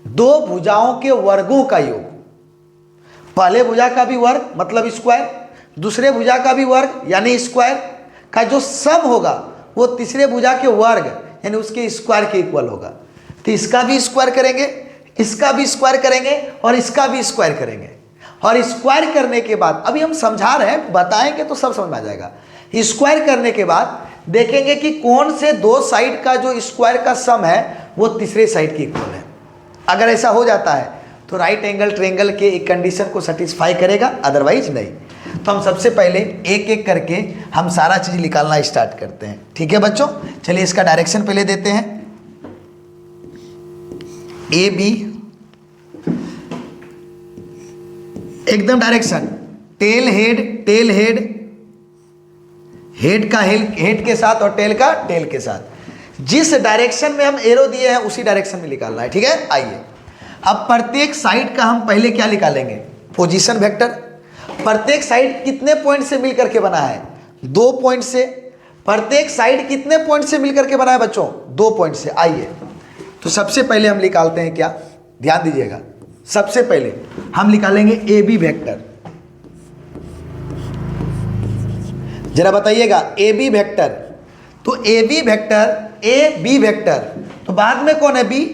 दो भुजाओं के वर्गों का योग, पहले भुजा का भी वर्ग मतलब स्क्वायर, दूसरे भुजा का भी वर्ग यानी स्क्वायर का जो सम होगा वो तीसरे भुजा के वर्ग यानी उसके स्क्वायर के इक्वल होगा। तो इसका भी स्क्वायर करेंगे, इसका भी स्क्वायर करेंगे और इसका भी स्क्वायर करेंगे। और स्क्वायर करने के बाद, अभी हम समझा रहे हैं, बताएंगे तो सब समझ में आ जाएगा। स्क्वायर करने के बाद देखेंगे कि कौन से दो साइड का जो स्क्वायर का सम है वो तीसरे साइड के इक्वल है। अगर ऐसा हो जाता है तो राइट एंगल ट्रायंगल के एक कंडीशन को सेटिस्फाई करेगा, अदरवाइज नहीं। तो हम सबसे पहले एक एक करके हम सारा चीज निकालना स्टार्ट करते हैं। ठीक है बच्चों, चलिए इसका डायरेक्शन पहले देते हैं। ए बी एकदम डायरेक्शन, टेल हेड, हेड का हेड के साथ और टेल का टेल के साथ। जिस डायरेक्शन में हम एरो दिए हैं उसी डायरेक्शन में निकालना है। ठीक है, आइए अब प्रत्येक साइड का हम पहले क्या निकालेंगे? Position vector. प्रत्येक साइड कितने पॉइंट से मिलकर के बना है? 2 पॉइंट से। प्रत्येक साइड कितने पॉइंट से मिलकर के बना है बच्चों? 2 पॉइंट से। आइए तो सबसे पहले हम निकालते हैं क्या, ध्यान दीजिएगा। सबसे पहले हम निकालेंगे ए बी वेक्टर। जरा बताइएगा ए बी वेक्टर, तो a b vector, a b vector, तो बाद में कौन है बी?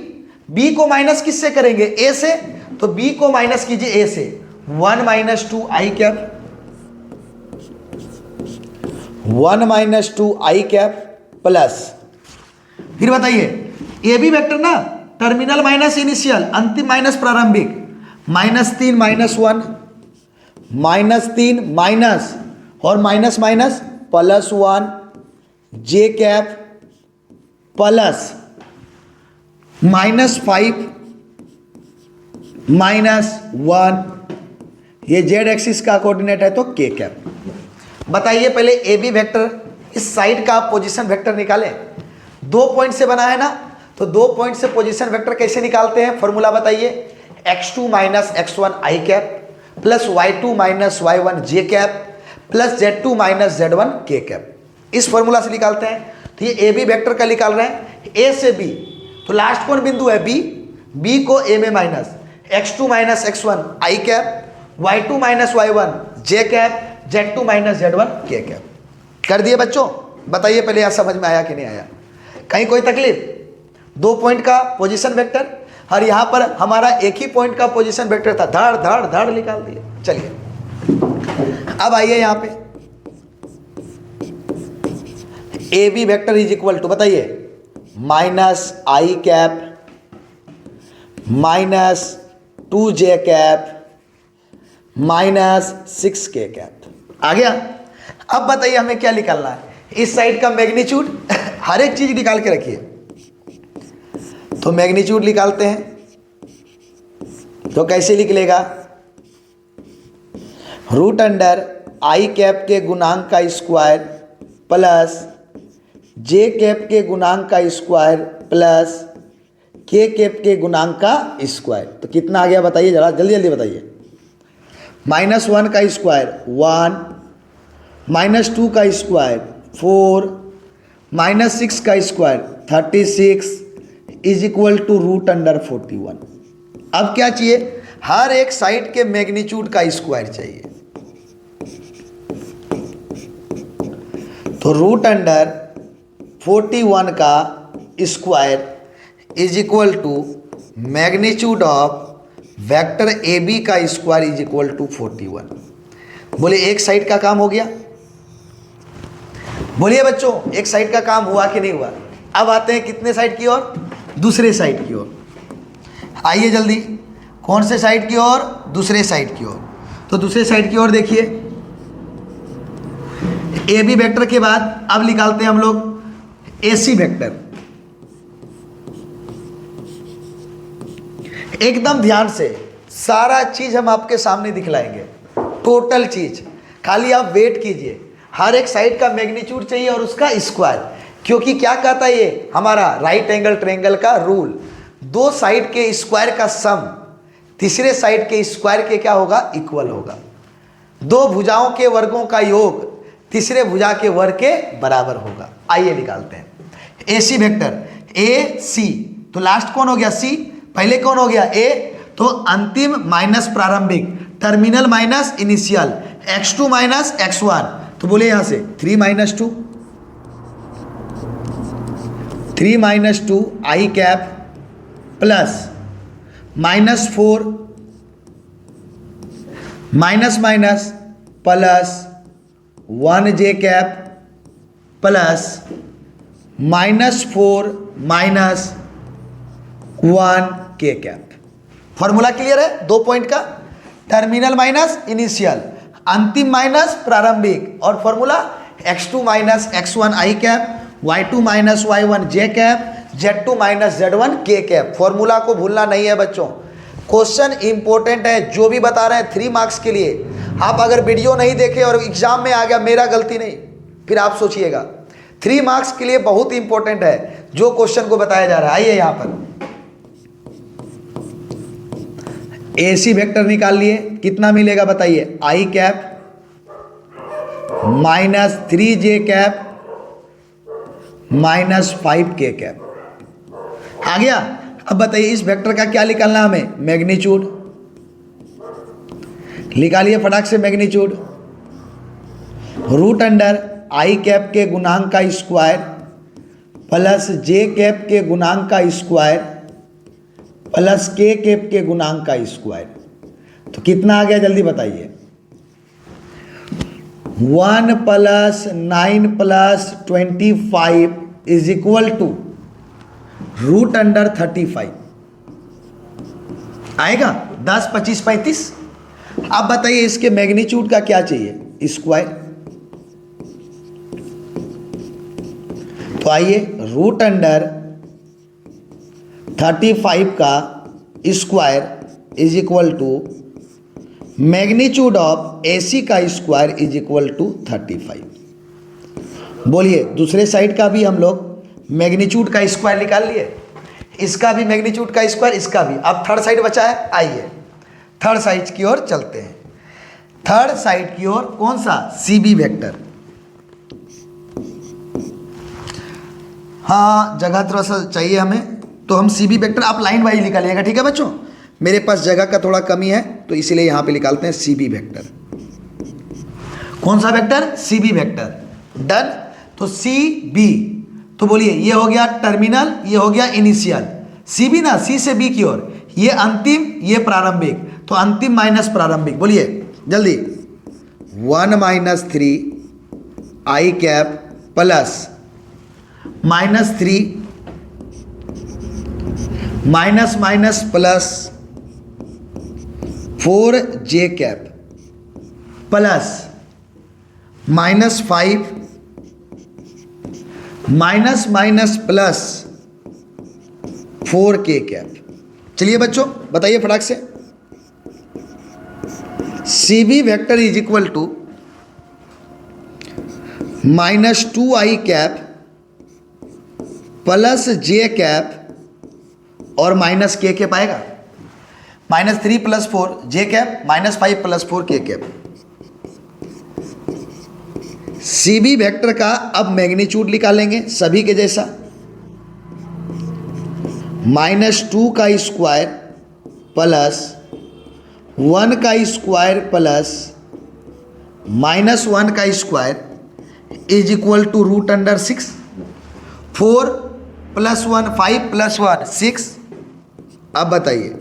बी को माइनस किससे करेंगे? ए से, तो बी को माइनस कीजिए ए से, 1 - 2 I cap, 1 - 2 I cap plus, फिर बताइए ए बी वेक्टर ना, टर्मिनल माइनस इनिशियल, अंतिम माइनस प्रारंभिक, -3 -1, -3 माइनस और minus minus +1 J cap plus -5 -1, ये जेड एक्सिस का कोऑर्डिनेट है तो के कैप। बताइए पहले ए बी वेक्टर, इस साइड का पोजीशन वेक्टर निकालें। 2 पॉइंट से बना है ना, तो 2 पॉइंट से पोजीशन वेक्टर कैसे निकालते हैं? फॉर्मूला बताइए, x2 - x1 I cap plus y2 - y1 J cap plus z2 - z1 के कैप, इस फॉर्मूला से निकालते हैं। तो ये ए बी वेक्टर का निकाल रहे हैं, ए से बी, तो लास्ट कौन बिंदु है? बी, बी को ए में minus, x2 - x1 I cap, y2 - y1 J cap, z2 - z1 के कैप। कर दिए बच्चों? बताइए पहले यहाँ समझ में आया कि नहीं आया? कहीं कोई तकलीफ? 2 पॉइंट का पोजीशन वेक्टर, और यहाँ पर हमारा एक ही पॉइंट का पोजीशन वेक्टर था, धड़ धड़ धड़ निकाल दिए। चलिए अब आइए यहाँ पे, a b vector is equal to, बताइए, -i cap -2 j cap -6 k cap. आ गया? अब बताइए हमें क्या निकालना है? इस साइड का मैग्नीट्यूड, हर एक चीज निकाल के रखिए। तो मैग्नीट्यूड निकालते हैं, तो कैसे निकलेगा? √i कैप के गुणांक का स्क्वायर प्लस जे कैप के गुणांक का स्क्वायर प्लस के कैप के गुणांक का स्क्वायर। तो कितना आ गया बताइए, जरा जल्दी जल्दी बताइए। -1 का स्क्वायर 1, -2 का स्क्वायर 4, -6 का स्क्वायर 36 इज इक्वल टू √41। अब क्या चाहिए? हर एक साइड के मैग्नीट्यूड का स्क्वायर चाहिए। तो √41 का square is equal to magnitude of vector a b का स्क्वायर इज इक्वल टू 41। बोले एक साइड का काम हो गया? बोलिए बच्चों, एक साइड का काम हुआ कि नहीं हुआ? अब आते हैं कितने साइड की ओर? दूसरे साइड की ओर। आइए जल्दी, कौन से साइड की ओर? दूसरे साइड की ओर। तो दूसरे साइड की ओर देखिए, ए बी वेक्टर के बाद अब निकालते हैं हम लोग ए सी वेक्टर। एकदम ध्यान से सारा चीज हम आपके सामने दिखलाएंगे, टोटल चीज, खाली आप वेट कीजिए। हर एक साइड का मैग्नीट्यूड चाहिए और उसका स्क्वायर, क्योंकि क्या कहता है ये हमारा राइट एंगल ट्रायंगल का रूल, 2 साइड के स्क्वायर का सम तीसरे साइड के स्क्वायर के क्या होगा? इक्वल होगा। 2 भुजाओं के वर्गों का योग तीसरे भुजा के वर्ग के बराबर होगा। आइए निकालते हैं ए सी वेक्टर, ए सी, तो लास्ट कौन हो गया? सी। पहले कौन हो गया? ए, तो अंतिम माइनस प्रारंभिक, terminal minus initial, x2 - x1, तो बोले यहां से 3 - 2, 3 - 2 I cap plus -4 minus minus plus 1 J cap plus -4 -1 के कैप। फॉर्मूला क्लियर है? 2 पॉइंट का, टर्मिनल माइनस इनिशियल, अंतिम माइनस प्रारंभिक, और formula x2 - x1 I cap, y2 - y1 J cap, z2 - z1 के कैप। फॉर्मूला को भूलना नहीं है बच्चों, क्वेश्चन इंपॉर्टेंट है। जो भी बता रहे हैं 3 मार्क्स के लिए, आप अगर वीडियो नहीं देखे और एग्जाम में आ गया, मेरा गलती नहीं, फिर आप सोचिएगा। 3 मार्क्स के लिए बहुत इंपॉर्टेंट है जो क्वेश्चन को बताया जा रहा है। आइए यहां पर ए सी वेक्टर निकाल लिए, कितना मिलेगा बताइए? आई कैप -3 जे कैप -5 के कैप। आ गया? अब बताइए इस वेक्टर का क्या निकालना हमें? मैग्नीट्यूड। निकालिए फटाक से मैग्नीट्यूड। रूट अंडर आई कैप के गुणांक का स्क्वायर प्लस जे कैप के गुणांक का स्क्वायर प्लस के कैप के गुणांक का स्क्वायर, तो कितना आ गया जल्दी बताइए। 1 + 9 + 25 is equal to root under 35 आएगा। 10, 25, 35। अब बताइए इसके मैग्नीट्यूड का क्या चाहिए, स्क्वायर। तो आइए रूट अंडर 35 का square is equal to magnitude of AC का स्क्वायर इज इक्वल टू 35। बोलिए दूसरे साइड का भी हम लोग मैग्नीट्यूड का स्क्वायर निकाल लिए, इसका भी मैग्नीट्यूड का स्क्वायर, इसका भी। अब थर्ड साइड बचा है, आइए थर्ड साइड की ओर चलते हैं। थर्ड साइड की ओर कौन सा, CB वेक्टर। हाँ जगह थोड़ा सा चाहिए हमें, तो हम CB वेक्टर आप लाइन वाइज निकालिएगा, ठीक है बच्चों। मेरे पास जगह का थोड़ा कमी है तो इसीलिए यहां पे निकालते हैं CB वेक्टर। कौन सा वेक्टर, CB वेक्टर। डन। तो CB, तो बोलिए ये हो गया टर्मिनल, ये हो गया इनिशियल। CB ना, C से B की ओर, ये अंतिम ये प्रारंभिक, तो अंतिम माइनस प्रारंभिक। बोलिए जल्दी। 1 - 3 I cap plus -3 minus minus plus 4 J cap plus -5 minus minus plus 4 K cap. चलिए बच्चों बताइए फटाक से। CB vector is equal to -2 I cap plus J cap और माइनस के कैप आएगा। -3 + 4 J cap, -5 + 4 K cap. CB vector का अब magnitude निकालेंगे सभी के जैसा। -2 का स्क्वायर प्लस 1 का स्क्वायर प्लस -1 का square is equal to root under 6। 4 + 1 5 + 1 6। अब बताइए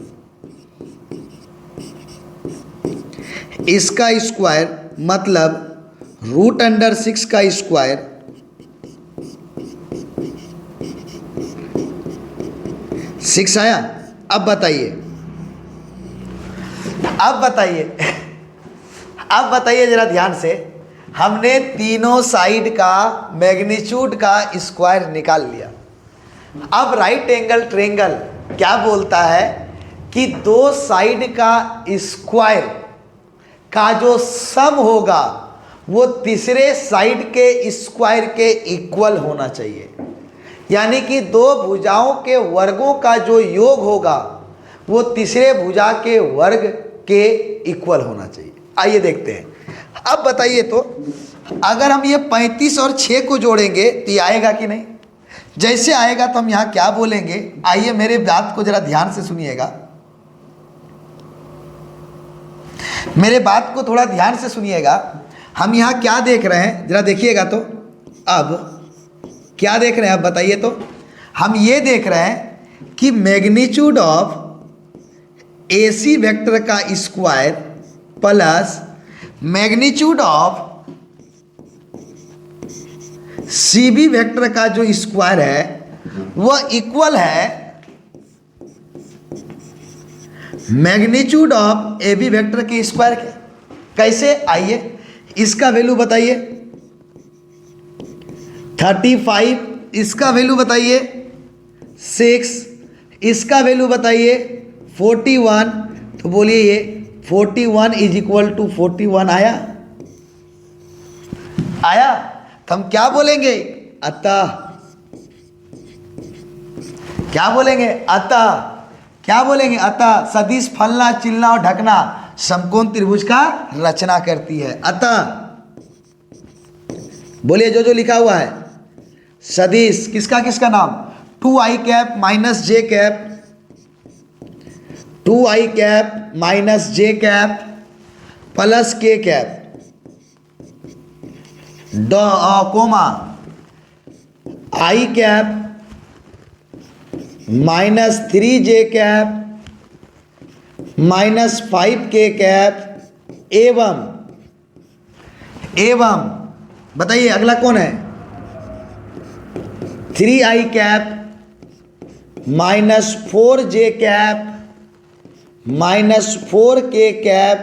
इसका स्क्वायर मतलब रूट अंडर 6 का स्क्वायर सिक्स आया। अब बताइए, अब बताइए जरा ध्यान से। हमने तीनों साइड का मैग्नीट्यूड का स्क्वायर निकाल लिया। अब राइट एंगल ट्रायंगल क्या बोलता है कि दो साइड का स्क्वायर का जो सम होगा वो तीसरे साइड के स्क्वायर के इक्वल होना चाहिए। यानी कि दो भुजाओं के वर्गों का जो योग होगा वो तीसरे भुजा के वर्ग के इक्वल होना चाहिए। आइए देखते हैं। अब बताइए तो अगर हम ये 35 और 6 को जोड़ेंगे तो ये आएगा कि नहीं? जैसे आएगा तो हम यहाँ क्या बोलेंगे, आइए मेरे बात को जरा ध्यान से सुनिएगा, मेरे बात को थोड़ा ध्यान से सुनिएगा। हम यहाँ क्या देख रहे हैं जरा देखिएगा तो। अब क्या देख रहे हैं अब बताइए तो। हम ये देख रहे हैं कि मैग्नीट्यूड ऑफ AC वेक्टर का square plus magnitude of CB vector का जो स्क्वायर है वह इक्वल है मैग्नीट्यूड ऑफ AB वेक्टर के स्क्वायर के। कैसे? आइए इसका वैल्यू बताइए 35, इसका वैल्यू बताइए 6, इसका वैल्यू बताइए 41। तो बोलिए ये 41 इज इक्वल टू 41 आया? आया? तो हम क्या बोलेंगे? अतः। क्या बोलेंगे? अतः। क्या बोलेंगे? अतः सदिश फलना चिलना और ढकना समकोण त्रिभुज का रचना करती है। अतः बोलिए जो जो लिखा हुआ है सदिश किसका किसका नाम, 2i cap minus J cap, 2i cap minus J cap plus K cap comma I cap minus 3j cap minus 5k cap एवं बताइए अगला कौन है 3i cap minus 4j cap minus 4k cap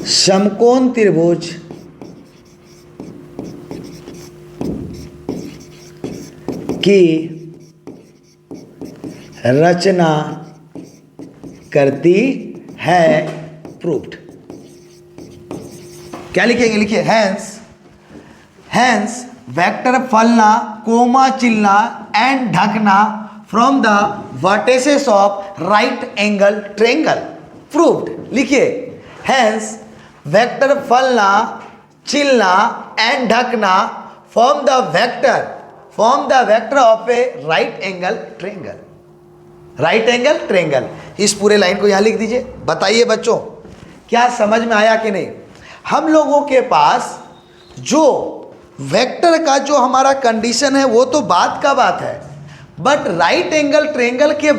समकोण त्रिभुज की रचना करती है प्रूव्ड। क्या लिखेंगे, लिखिए हैंस वेक्टर फलना कोमा चिलना एंड ढकना from the vertices of right angle triangle proved. लिखिए हैंस वेक्टर फलना चिलना एंड ढकना from the vector of A right angle triangle. Right angle triangle, इस पूरे लाइन को यहां लिख दीजिए। बताइए बच्चों क्या समझ में आया कि नहीं। हम लोगों के पास जो वेक्टर का जो हमारा कंडीशन है वो तो बात का बात है, बट राइट एंगल ट्रायंगल के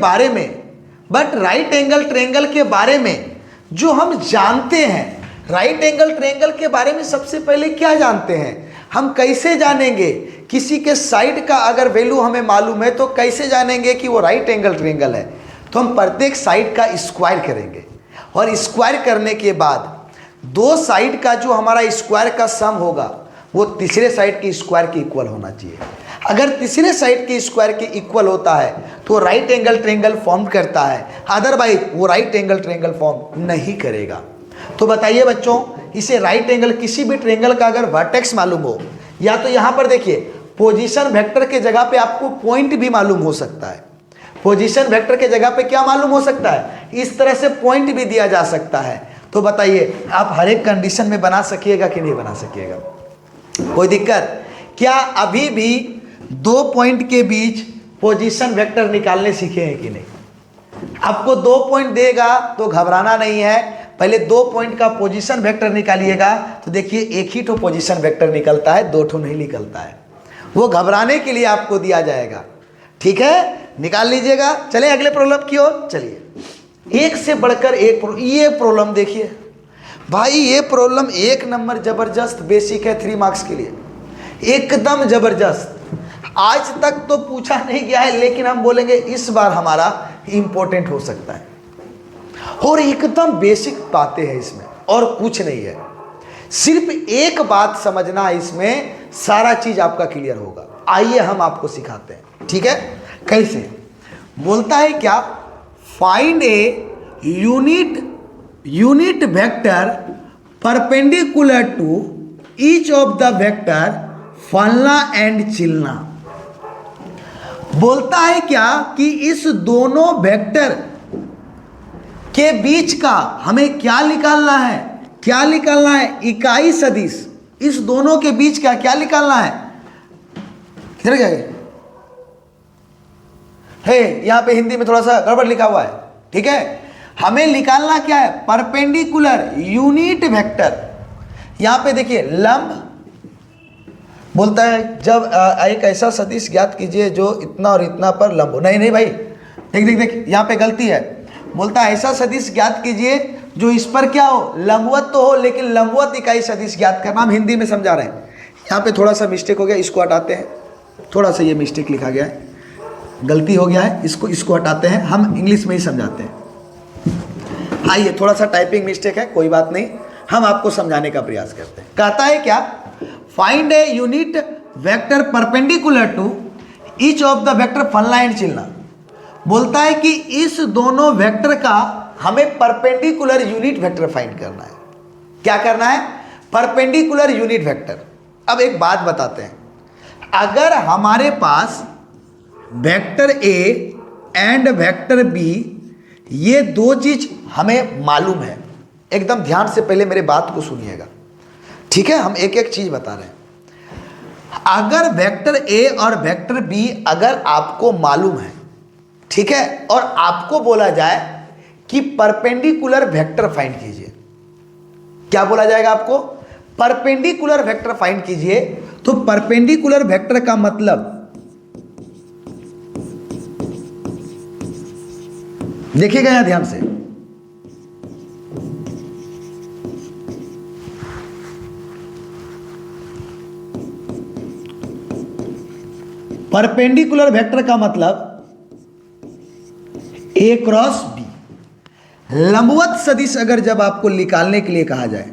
बारे में जो हम जानते हैं, राइट एंगल ट्रायंगल के बारे में सबसे पहले क्या जानते हैं, हम कैसे जानेंगे किसी के साइड का अगर वैल्यू हमें मालूम है तो कैसे जानेंगे कि वो राइट एंगल ट्रायंगल है। तो हम प्रत्येक साइड का स्क्वायर करेंगे और स्क्वायर करने के बाद दो साइड का जो हमारा स्क्वायर का सम होगा वो तीसरे साइड के स्क्वायर के इक्वल होना चाहिए। अगर तीसरे साइड के स्क्वायर के इक्वल होता है तो राइट एंगल ट्रायंगल फॉर्म करता है, अदरवाइज वो राइट एंगल ट्रायंगल फॉर्म नहीं करेगा। तो बताइए बच्चों इसे राइट एंगल किसी भी ट्रायंगल का अगर वर्टेक्स मालूम हो, या तो यहां पर देखिए पोजीशन वेक्टर के जगह पे आपको पॉइंट भी मालूम हो सकता है। पोजीशन वेक्टर के जगह पे क्या मालूम हो सकता है, इस तरह से पॉइंट भी दिया जा सकता है। तो बताइए आप हर एक कंडीशन में बना सकिएगा कि नहीं बना सकिएगा, कोई दिक्कत क्या? अभी भी दो पॉइंट के बीच पोजीशन वेक्टर निकालने सीखे हैं कि नहीं? आपको 2 पॉइंट देगा तो घबराना नहीं है, पहले 2 पॉइंट का पोजीशन वेक्टर निकालिएगा तो देखिए एक ही तो पोजीशन वेक्टर निकलता है, 2 ठो नहीं निकलता है। वो घबराने के लिए आपको दिया जाएगा, ठीक है, निकाल लीजिएगा। चलिए अगले प्रॉब्लम की ओर चलिए। एक से बढ़कर एक ये प्रॉब्लम देखिए भाई, ये प्रॉब्लम 1 नंबर जबरदस्त बेसिक है 3 मार्क्स के लिए, एकदम जबरदस्त। आज तक तो पूछा नहीं गया है लेकिन हम बोलेंगे इस बार हमारा इंपॉर्टेंट हो सकता है। और एकदम बेसिक बातें हैं इसमें और कुछ नहीं है, सिर्फ एक बात समझना है, इसमें सारा चीज आपका क्लियर होगा। आइए हम आपको सिखाते हैं, ठीक है। कैसे बोलता है क्या, find a unit vector perpendicular to each of the vector फलना एंड चिलना। बोलता है क्या कि इस दोनों वेक्टर के बीच का हमें क्या निकालना है, क्या निकालना है, इकाई सदिश। इस दोनों के बीच का क्या निकालना है, किधर गए है, यहां पे हिंदी में थोड़ा सा गड़बड़ लिखा हुआ है, ठीक है। हमें निकालना क्या है, परपेंडिकुलर यूनिट वेक्टर। यहां पे देखिए लंब बोलता है जब एक ऐसा सदिश ज्ञात कीजिए जो इतना और इतना पर लंब हो। नहीं भाई, देख यहाँ पे गलती है। बोलता है ऐसा सदिश ज्ञात कीजिए जो इस पर क्या हो, लंबवत तो हो, लेकिन लंबवत इकाई सदिश ज्ञात करना। हम हिंदी में समझा रहे हैं, यहाँ पे थोड़ा सा मिस्टेक हो गया, इसको हटाते हैं। थोड़ा सा ये मिस्टेक लिखा गया है, गलती हो गया है, इसको हटाते हैं, हम इंग्लिश में ही समझाते हैं। आइए, थोड़ा सा टाइपिंग मिस्टेक है, कोई बात नहीं, हम आपको समझाने का प्रयास करते हैं। कहता है क्या, find a unit vector perpendicular to each of the vector फलना एंड चिलना। बोलता है कि इस दोनों वेक्टर का हमें परपेंडिकुलर यूनिट वेक्टर फाइंड करना है। क्या करना है, परपेंडिकुलर यूनिट वेक्टर। अब एक बात बताते हैं, अगर हमारे पास vector A and vector B, ये दो चीज हमें मालूम है, एकदम ध्यान से पहले मेरे बात को सुनिएगा, ठीक है। हम एक एक चीज बता रहे हैं। अगर वेक्टर ए और वेक्टर बी अगर आपको मालूम है ठीक है, और आपको बोला जाए कि परपेंडिकुलर वेक्टर फाइंड कीजिए, क्या बोला जाएगा आपको? परपेंडिकुलर वेक्टर फाइंड कीजिए। तो परपेंडिकुलर वेक्टर का मतलब, देखिएगा यहां ध्यान से, परपेंडिकुलर वेक्टर का मतलब ए क्रॉस बी। लंबवत सदिश अगर जब आपको निकालने के लिए कहा जाए,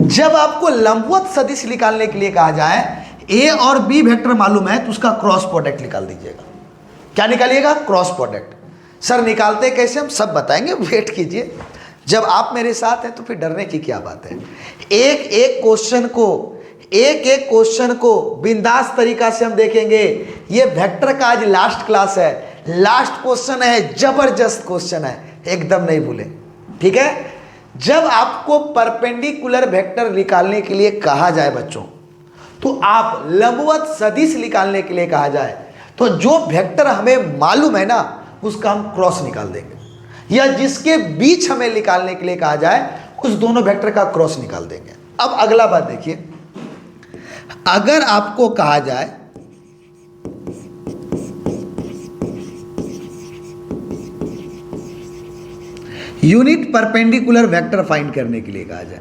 जब आपको लंबवत सदिश निकालने के लिए कहा जाए, ए और बी वेक्टर मालूम है तो उसका क्रॉस प्रोडक्ट निकाल दीजिएगा। क्या निकालिएगा? Cross product. सर निकालते कैसे, हम सब बताएंगे, वेट कीजिए। जब आप मेरे साथ हैं तो फिर डरने की क्या बात है। एक एक क्वेश्चन को बिंदास तरीका से हम देखेंगे। ये वेक्टर का आज लास्ट क्लास है, लास्ट क्वेश्चन है, जबरदस्त क्वेश्चन है, एकदम नहीं भूले, ठीक है। जब आपको परपेंडिकुलर वेक्टर निकालने के लिए कहा जाए बच्चों, तो आप लंबवत सदिश निकालने के लिए कहा जाए, तो जो वेक्टर हमें मालूम है ना, उसका हम क्रॉस निकाल देंगे, या जिसके बीच हमें निकालने के लिए कहा जाए, उस दोनों वेक्टर का क्रॉस निकाल देंगे। अब अगला बात देखिए, अगर आपको कहा जाए यूनिट परपेंडिकुलर वेक्टर फाइंड करने के लिए कहा जाए,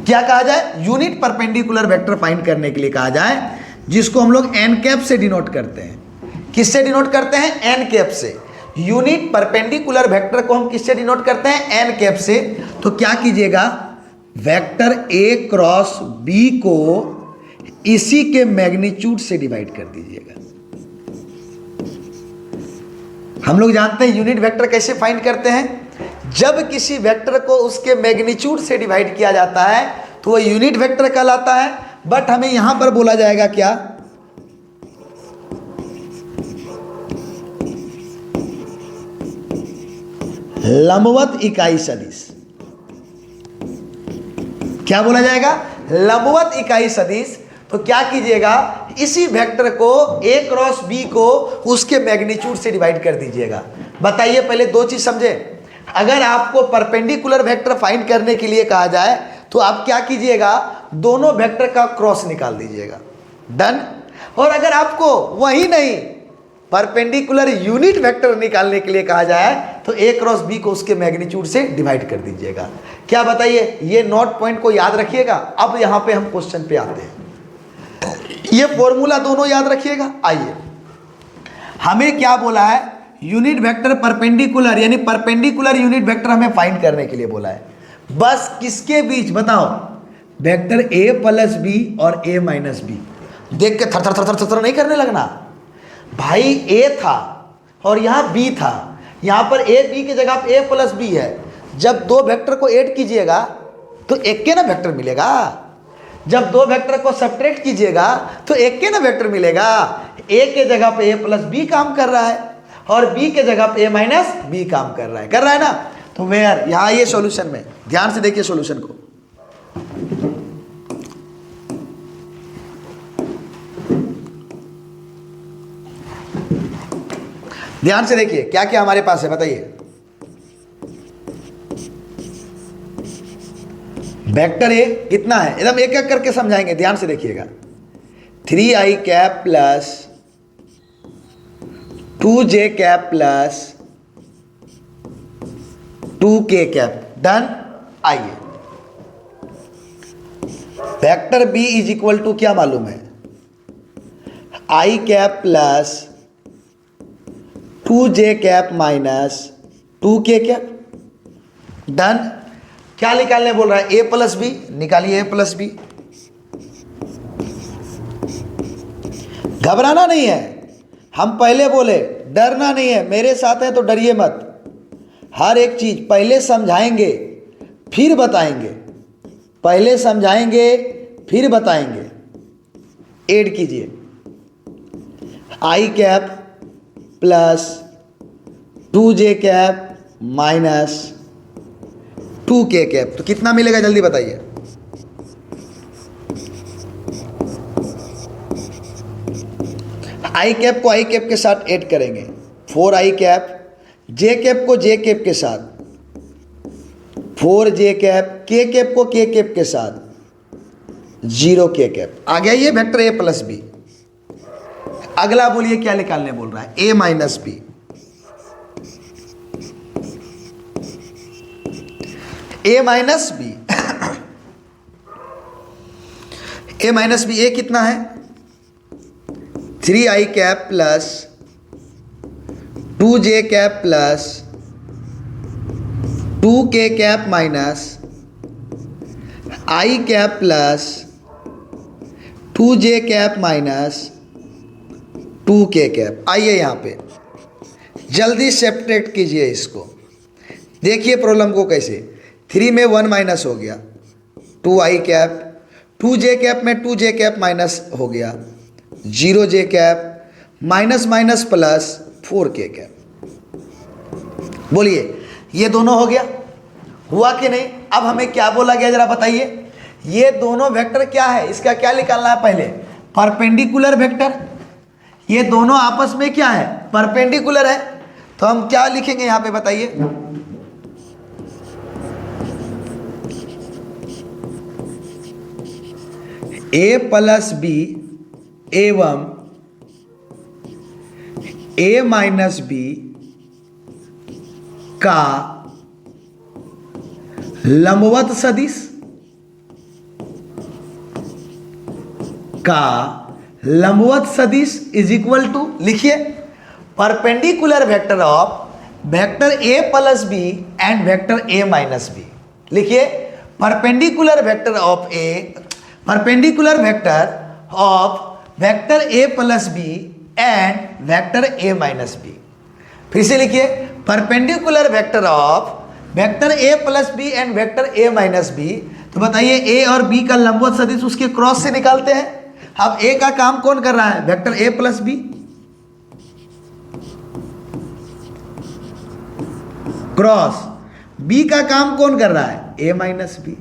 क्या कहा जाए? यूनिट परपेंडिकुलर वेक्टर फाइंड करने के लिए कहा जाए, जिसको हम लोग एन कैप से डिनोट करते हैं। किससे डिनोट करते हैं? एन कैप से। यूनिट परपेंडिकुलर वेक्टर को हम किससे डिनोट करते हैं? एन कैप से। तो क्या कीजिएगा, वेक्टर ए क्रॉस बी को इसी के मैग्नीट्यूड से डिवाइड कर दीजिएगा। हम लोग जानते हैं यूनिट वेक्टर कैसे फाइंड करते हैं। जब किसी वेक्टर को उसके मैग्नीट्यूड से डिवाइड किया जाता है तो वह यूनिट वेक्टर कहलाता है। बट हमें यहां पर बोला जाएगा क्या? लंबवत इकाई सदिश। क्या बोला जाएगा? लंबवत इकाई सदिश। तो क्या कीजिएगा, इसी वेक्टर को ए क्रॉस बी को उसके मैग्नीट्यूड से डिवाइड कर दीजिएगा। बताइए, पहले दो चीज समझे। अगर आपको परपेंडिकुलर वेक्टर फाइंड करने के लिए कहा जाए तो आप क्या कीजिएगा, दोनों वेक्टर का क्रॉस निकाल दीजिएगा, डन। और अगर आपको वही नहीं, परपेंडिकुलर यूनिट वेक्टर निकालने के लिए कहा जाए तो ए क्रॉस बी को उसके मैग्नीट्यूड से डिवाइड कर दीजिएगा। क्या बताइए, ये नोट पॉइंट को याद रखिएगा। अब यहां पे हम क्वेश्चन पे आते हैं, ये फॉर्मूला दोनों याद रखिएगा। आइए, हमें क्या बोला है? यूनिट वेक्टर परपेंडिकुलर, यानी परपेंडिकुलर यूनिट वेक्टर हमें फाइंड करने के लिए बोला है। बस किसके बीच बताओ? वेक्टर ए प्लस बी और ए माइनस बी। देख के थर थर थर थर थर नहीं करने लगना भाई। ए था और यहां बी था, यहां पर ए बी की जगह पे ए प्लस बी है। जब दो वेक्टर को ऐड कीजिएगा तो एक के ना वेक्टर मिलेगा। जब दो वेक्टर को सब्ट्रैक्ट कीजिएगा तो एक के ना वेक्टर मिलेगा। ए के जगह पे ए प्लस बी काम कर रहा है और बी के जगह पे ए माइनस बी काम कर रहा है ना। तो वेयर, यहां ये सॉल्यूशन में ध्यान से देखिए सॉल्यूशन को। ध्यान से देखिए क्या क्या हमारे पास है, बताइए। वेक्टर ए कितना है, एकदम एक एक करके समझाएंगे, ध्यान से देखिएगा। 3i cap plus 2j cap plus 2k cap, done. आइए, vector b is equal to क्या मालूम है? i cap plus 2j cap minus 2k cap, done. क्या निकालने बोल रहा है? a प्लस बी, निकालिए a प्लस बी। घबराना नहीं है, हम पहले बोले डरना नहीं है, मेरे साथ है तो डरिए मत। हर एक चीज पहले समझाएंगे फिर बताएंगे, पहले समझाएंगे फिर बताएंगे। ऐड कीजिए, I cap plus 2j cap minus 2k cap, तो कितना मिलेगा जल्दी बताइए। आई कैप को आई कैप के साथ ऐड करेंगे, 4i कैप, जे कैप को जे कैप के साथ, 4j कैप, के कैप को के कैप के साथ, 0k कैप। आ गया ये वेक्टर a प्लस बी। अगला बोलिए क्या निकालने बोल रहा है, a minus b. a minus b, a minus b, a कितना है 3i cap plus 2j cap plus 2k cap minus i cap plus 2j cap minus 2k cap. आइए यहाँ पे जल्दी सेपरेट कीजिए इसको, देखिए प्रॉब्लम को कैसे। 3 में 1 माइनस हो गया, 2i कैप, 2j कैप में 2j कैप माइनस हो गया, 0j cap minus minus plus 4k cap. बोलिए ये दोनों हो गया, हुआ कि नहीं। अब हमें क्या बोला गया जरा बताइए, ये दोनों वेक्टर क्या है, इसका क्या निकालना है पहले, परपेंडिकुलर वेक्टर। ये दोनों आपस में क्या है, परपेंडिकुलर है। तो हम क्या लिखेंगे यहाँ पे बताइए, a प्लस बी एवं a माइनस बी का लंबवत सदिश इज इक्वल टू, लिखिए perpendicular vector of vector a plus B and vector a minus B. लिखिए perpendicular vector of vector a plus B and vector a minus B. फिर से लिखिए perpendicular vector of vector a plus B and vector a minus B. तो बताइए a और b का लंबवत सदिश उसके क्रॉस से निकालते हैं। अब a का काम कौन कर रहा है, vector a plus b, cross b का काम कौन कर रहा है, a माइनस बी।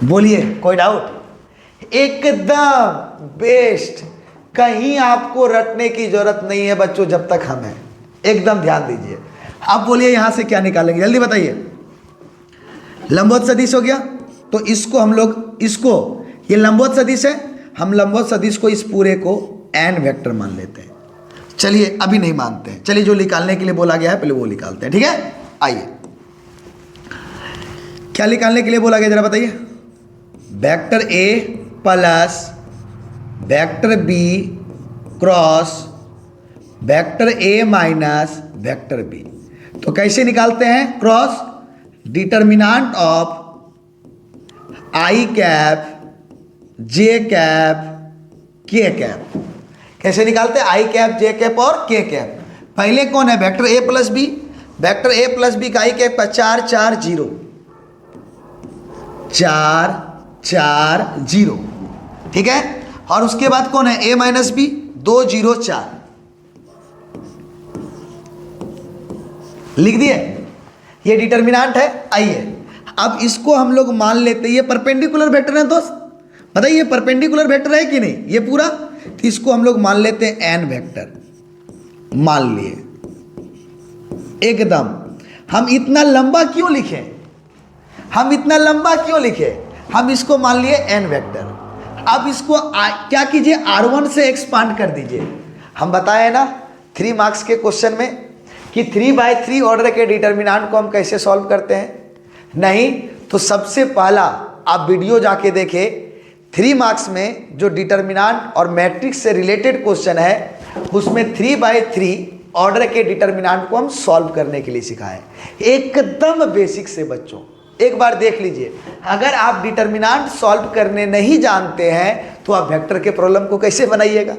बोलिए कोई डाउट, एकदम बेस्ट, कहीं आपको रटने की जरूरत नहीं है बच्चों जब तक हम हैं, एकदम ध्यान दीजिए। अब बोलिए यहां से क्या निकालेंगे, जल्दी बताइए। लंबवत सदिश हो गया, तो इसको हम लोग, इसको ये लंबवत सदिश है, हम लंबवत सदिश को इस पूरे को n वेक्टर मान लेते हैं। चलिए अभी नहीं मानते हैं, चलिए जो निकालने के लिए बोला गया है पहले वो निकालते हैं, ठीक है। आइए क्या निकालने के लिए बोला गया जरा बताइए, vector a plus vector b cross vector a minus vector b। तो कैसे निकालते हैं cross, determinant of i cap j cap k cap. कैसे निकालते हैं, i कैप j कैप और k कैप। पहले कौन है, vector a plus b, vector a plus b का i कैप का 4 4 0 4 4 0, ठीक है। और उसके बाद कौन है, a माइनस बी 2 0 4, लिख दिए, ये डिटर्मिनेंट है। आइए अब इसको हम लोग मान लेते हैं, ये परपेंडिकुलर वेक्टर है दोस्त, बताइए परपेंडिकुलर वेक्टर है कि नहीं ये पूरा। तो इसको हम लोग मान लेते हैं n वेक्टर, मान लिए एकदम। हम इतना लंबा क्यों लिखे, हम इतना लंबा क्यों लिखे, हम इसको मान लिए n वेक्टर। अब इसको क्या कीजिए, R1 से एक्सपांड कर दीजिए। हम बताए ना 3 मार्क्स के क्वेश्चन में कि 3/3 ऑर्डर के डिटर्मिनेंट को हम कैसे सॉल्व करते हैं। नहीं तो सबसे पहला आप वीडियो जाके देखें, 3 मार्क्स में जो डिटर्मिनेंट और मैट्रिक्स से रिलेटेड क्वेश्चन है उसमें 3/3 ऑर्डर के डिटर्मिनेंट को हम सॉल्व करने के लिए सिखाएं, एकदम बेसिक से बच्चों। एक बार देख लीजिए, अगर आप डिटर्मिनेंट सॉल्व करने नहीं जानते हैं तो आप वेक्टर के प्रॉब्लम को कैसे बनाइएगा,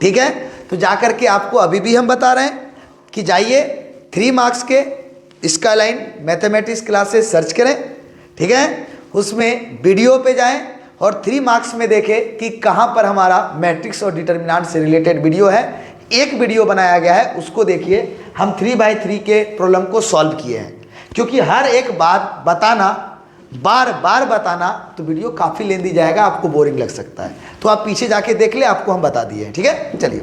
ठीक है। तो जाकर के आपको अभी भी हम बता रहे हैं कि जाइए 3 मार्क्स के स्काईलाइन मैथमेटिक्स क्लासेस सर्च करें, ठीक है, उसमें वीडियो पे जाएं और 3 मार्क्स में देखें कि कहाँ पर हमारा मैट्रिक्स और डिटर्मिनेंट से रिलेटेड वीडियो है। एक वीडियो बनाया गया है उसको देखिए, हम 3/3 के प्रॉब्लम को सॉल्व किए हैं। क्योंकि हर एक बात बताना, बार बार बताना तो वीडियो काफ़ी लेंदी जाएगा, आपको बोरिंग लग सकता है। तो आप पीछे जाके देख ले, आपको हम बता दिए हैं, ठीक है। चलिए,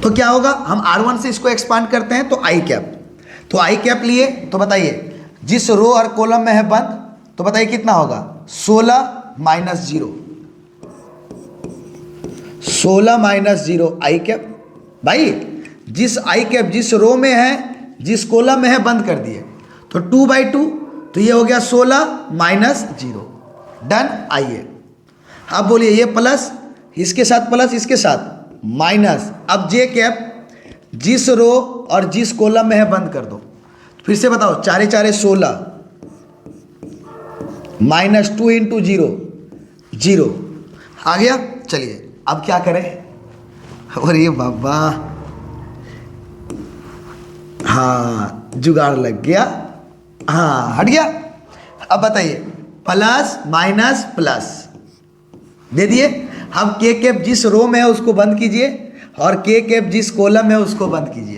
तो क्या होगा, हम R1 से इसको एक्सपांड करते हैं तो आई कैप, तो आई कैप लिए तो बताइए जिस रो और कॉलम में है बंद, तो बताइए कितना होगा, 16 माइनस 0, 16 माइनस 0 आई कैप। भाई जिस आई कैप जिस रो में है जिस कॉलम में है बंद कर दिए, तो 2/2, तो ये हो गया 16 माइनस 0, डन। आइए अब बोलिए ये प्लस इसके साथ प्लस इसके साथ माइनस, अब जे कैप जिस रो और जिस कॉलम में है बंद कर दो। फिर से बताओ, 4 4 16 माइनस 2 इंटू 0 0 आ गया। चलिए अब क्या करें, और ये बाबा, हाँ जुगाड़ लग गया, हाँ हट गया। अब बताइए प्लस माइनस प्लस दे दिए। अब के कैप जिस रो में है उसको बंद कीजिए और के कैप जिस कॉलम में है उसको बंद कीजिए।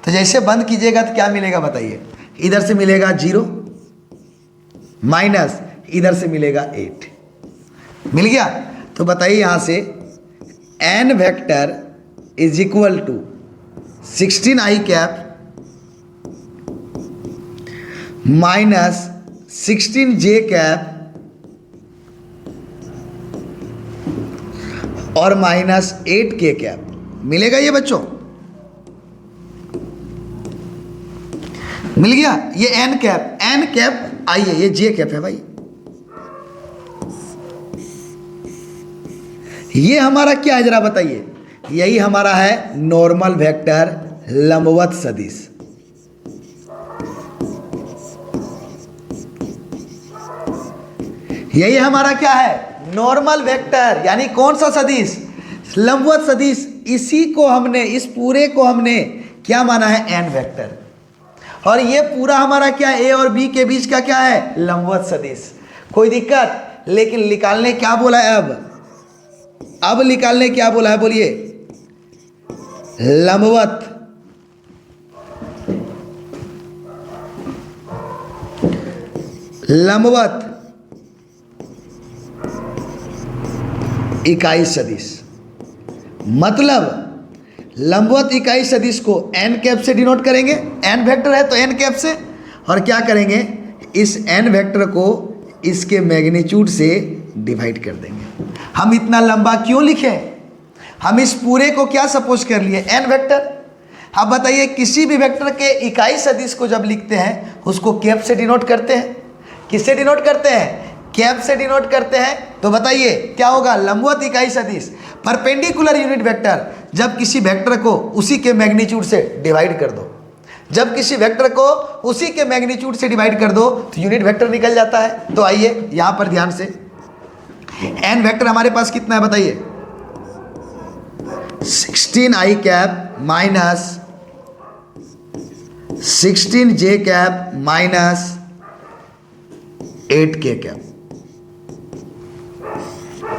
तो जैसे बंद कीजिएगा तो क्या मिलेगा बताइए, इधर से मिलेगा 0 माइनस इधर से मिलेगा 8, मिल गया। तो बताइए यहाँ से n vector is equal to 16 i cap minus 16 j cap और माइनस 8 के कैप, मिलेगा ये बच्चों, मिल गया। ये n कैप आइए, ये जे कैप है भाई, ये हमारा क्या है जरा बताइए, यही हमारा है नॉर्मल वेक्टर लंबवत सदिश। यही हमारा क्या है, नॉर्मल वेक्टर, यानी कौन सा सदिश, लंबवत सदिश। इसी को हमने, इस पूरे को हमने क्या माना है, एन वेक्टर। और ये पूरा हमारा क्या है, ए और बी के बीच का क्या है, लंबवत सदिश। कोई दिक्कत, लेकिन निकालने क्या बोला है, अब निकालने क्या बोला है, बोलिए लंबवत इकाई सदिश। मतलब लंबवत इकाई सदिश को एन कैप से डिनोट करेंगे, एन वेक्टर है तो एन कैप से, और क्या करेंगे, इस एन वेक्टर को इसके मैग्नीट्यूड से डिवाइड कर देंगे। हम इतना लंबा क्यों लिखे, हम इस पूरे को क्या सपोज कर लिए, एन वेक्टर। अब बताइए किसी भी वेक्टर के इकाई सदिश को जब लिखते हैं उसको कैप से डिनोट करते हैं, किससे डिनोट करते हैं, कैप से डिनोट करते हैं। तो बताइए क्या होगा, लंबवत इकाई सदिश परपेंडिकुलर यूनिट वेक्टर। जब किसी वेक्टर को उसी के मैग्नीट्यूड से डिवाइड कर दो, जब किसी वेक्टर को उसी के मैग्नीट्यूड से डिवाइड कर दो तो यूनिट वेक्टर निकल जाता है। तो आइए यहां पर ध्यान से, एन वेक्टर हमारे पास कितना है बताइए, 16 i cap minus 16 j cap minus 8 k cap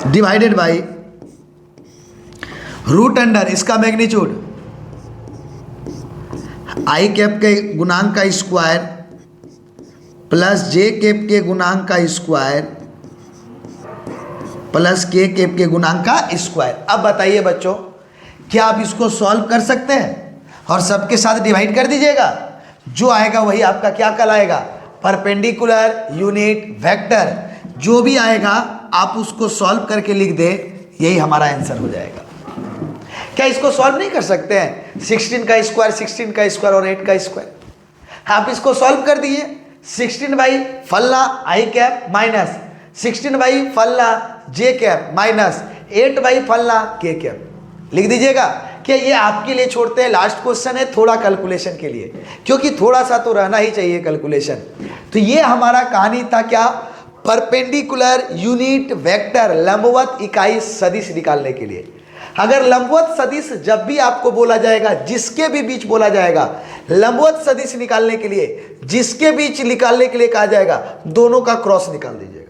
divided by root under इसका मैग्नीट्यूड आई कैप के गुणांक का स्क्वायर प्लस जे कैप के गुणांक का स्क्वायर प्लस के कैप के गुणांक का स्क्वायर। अब बताइए बच्चों, क्या आप इसको सॉल्व कर सकते हैं और सबके साथ डिवाइड कर दीजिएगा, जो आएगा वही आपका क्या कहलाएगा, परपेंडिकुलर यूनिट वेक्टर। जो भी आएगा आप उसको सॉल्व करके लिख दे, यही हमारा आंसर हो जाएगा। क्या इसको सॉल्व नहीं कर सकते हैं, 16 का स्क्वायर और 8 का स्क्वायर। आप इसको सॉल्व कर दिए, 16 बाई फल्ला आई कैप माइनस 16 बाई फल्ला जे कैप माइनस 8 बाई फल्ला के कैप लिख दीजिएगा। क्या ये आपके लिए छोड़ते हैं, लास्ट क्वेश्चन है थोड़ा कैलकुलेशन के लिए, क्योंकि थोड़ा सा तो रहना ही चाहिए कैलकुलेशन। तो ये हमारा कहानी था क्या, परपेंडिकुलर यूनिट वेक्टर लंबवत इकाई सदिश निकालने के लिए। अगर लंबवत सदिश जब भी आपको बोला जाएगा, जिसके भी बीच बोला जाएगा, लंबवत सदिश निकालने के लिए जिसके बीच निकालने के लिए कहा जाएगा, दोनों का क्रॉस निकाल दीजिएगा।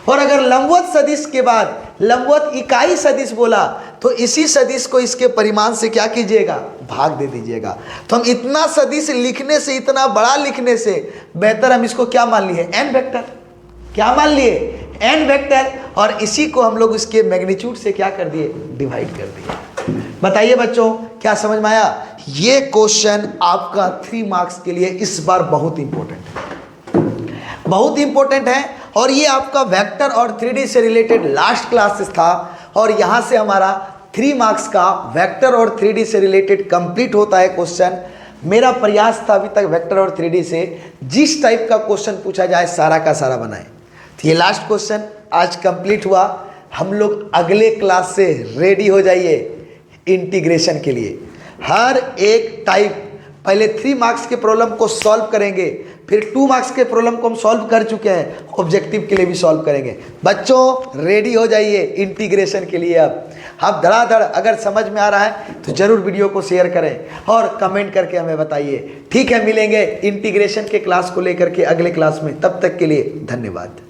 और अगर लंबवत सदिश के बाद लंबवत इकाई सदिश बोला तो इसी सदिश को इसके परिमाण से क्या कीजिएगा, भाग दे दीजिएगा। तो हम इतना सदिश लिखने से, इतना बड़ा लिखने से बेहतर हम इसको क्या मान लिए, एन वेक्टर। क्या मान लिए, n वेक्टर, और इसी को हम लोग उसके मैग्नीट्यूड से क्या कर दिए, डिवाइड कर दिए। बताइए बच्चों, क्या समझ में आया? ये क्वेश्चन आपका 3 मार्क्स के लिए इस बार बहुत इंपॉर्टेंट है, बहुत इंपॉर्टेंट है। और ये आपका वेक्टर और 3D से रिलेटेड लास्ट क्लासेस था, और यहाँ से हमारा 3 मार्क्स का वेक्टर और 3D से रिलेटेड कंप्लीट होता है क्वेश्चन। मेरा प्रयास था अभी तक वेक्टर और 3D से जिस टाइप का क्वेश्चन पूछा जाए सारा का सारा बनाए। तो ये लास्ट क्वेश्चन आज कंप्लीट हुआ। हम लोग अगले क्लास से रेडी हो जाइए इंटीग्रेशन के लिए। हर एक टाइप, पहले 3 मार्क्स के प्रॉब्लम को सॉल्व करेंगे, फिर 2 मार्क्स के प्रॉब्लम को हम सॉल्व कर चुके हैं, ऑब्जेक्टिव के लिए भी सॉल्व करेंगे। बच्चों रेडी हो जाइए इंटीग्रेशन के लिए। अब धड़ाधड़, अगर समझ में आ रहा है तो जरूर वीडियो को शेयर करें और कमेंट करके हमें बताइए। ठीक है, मिलेंगे इंटीग्रेशन के क्लास को लेकर के अगले क्लास में। तब तक के लिए धन्यवाद।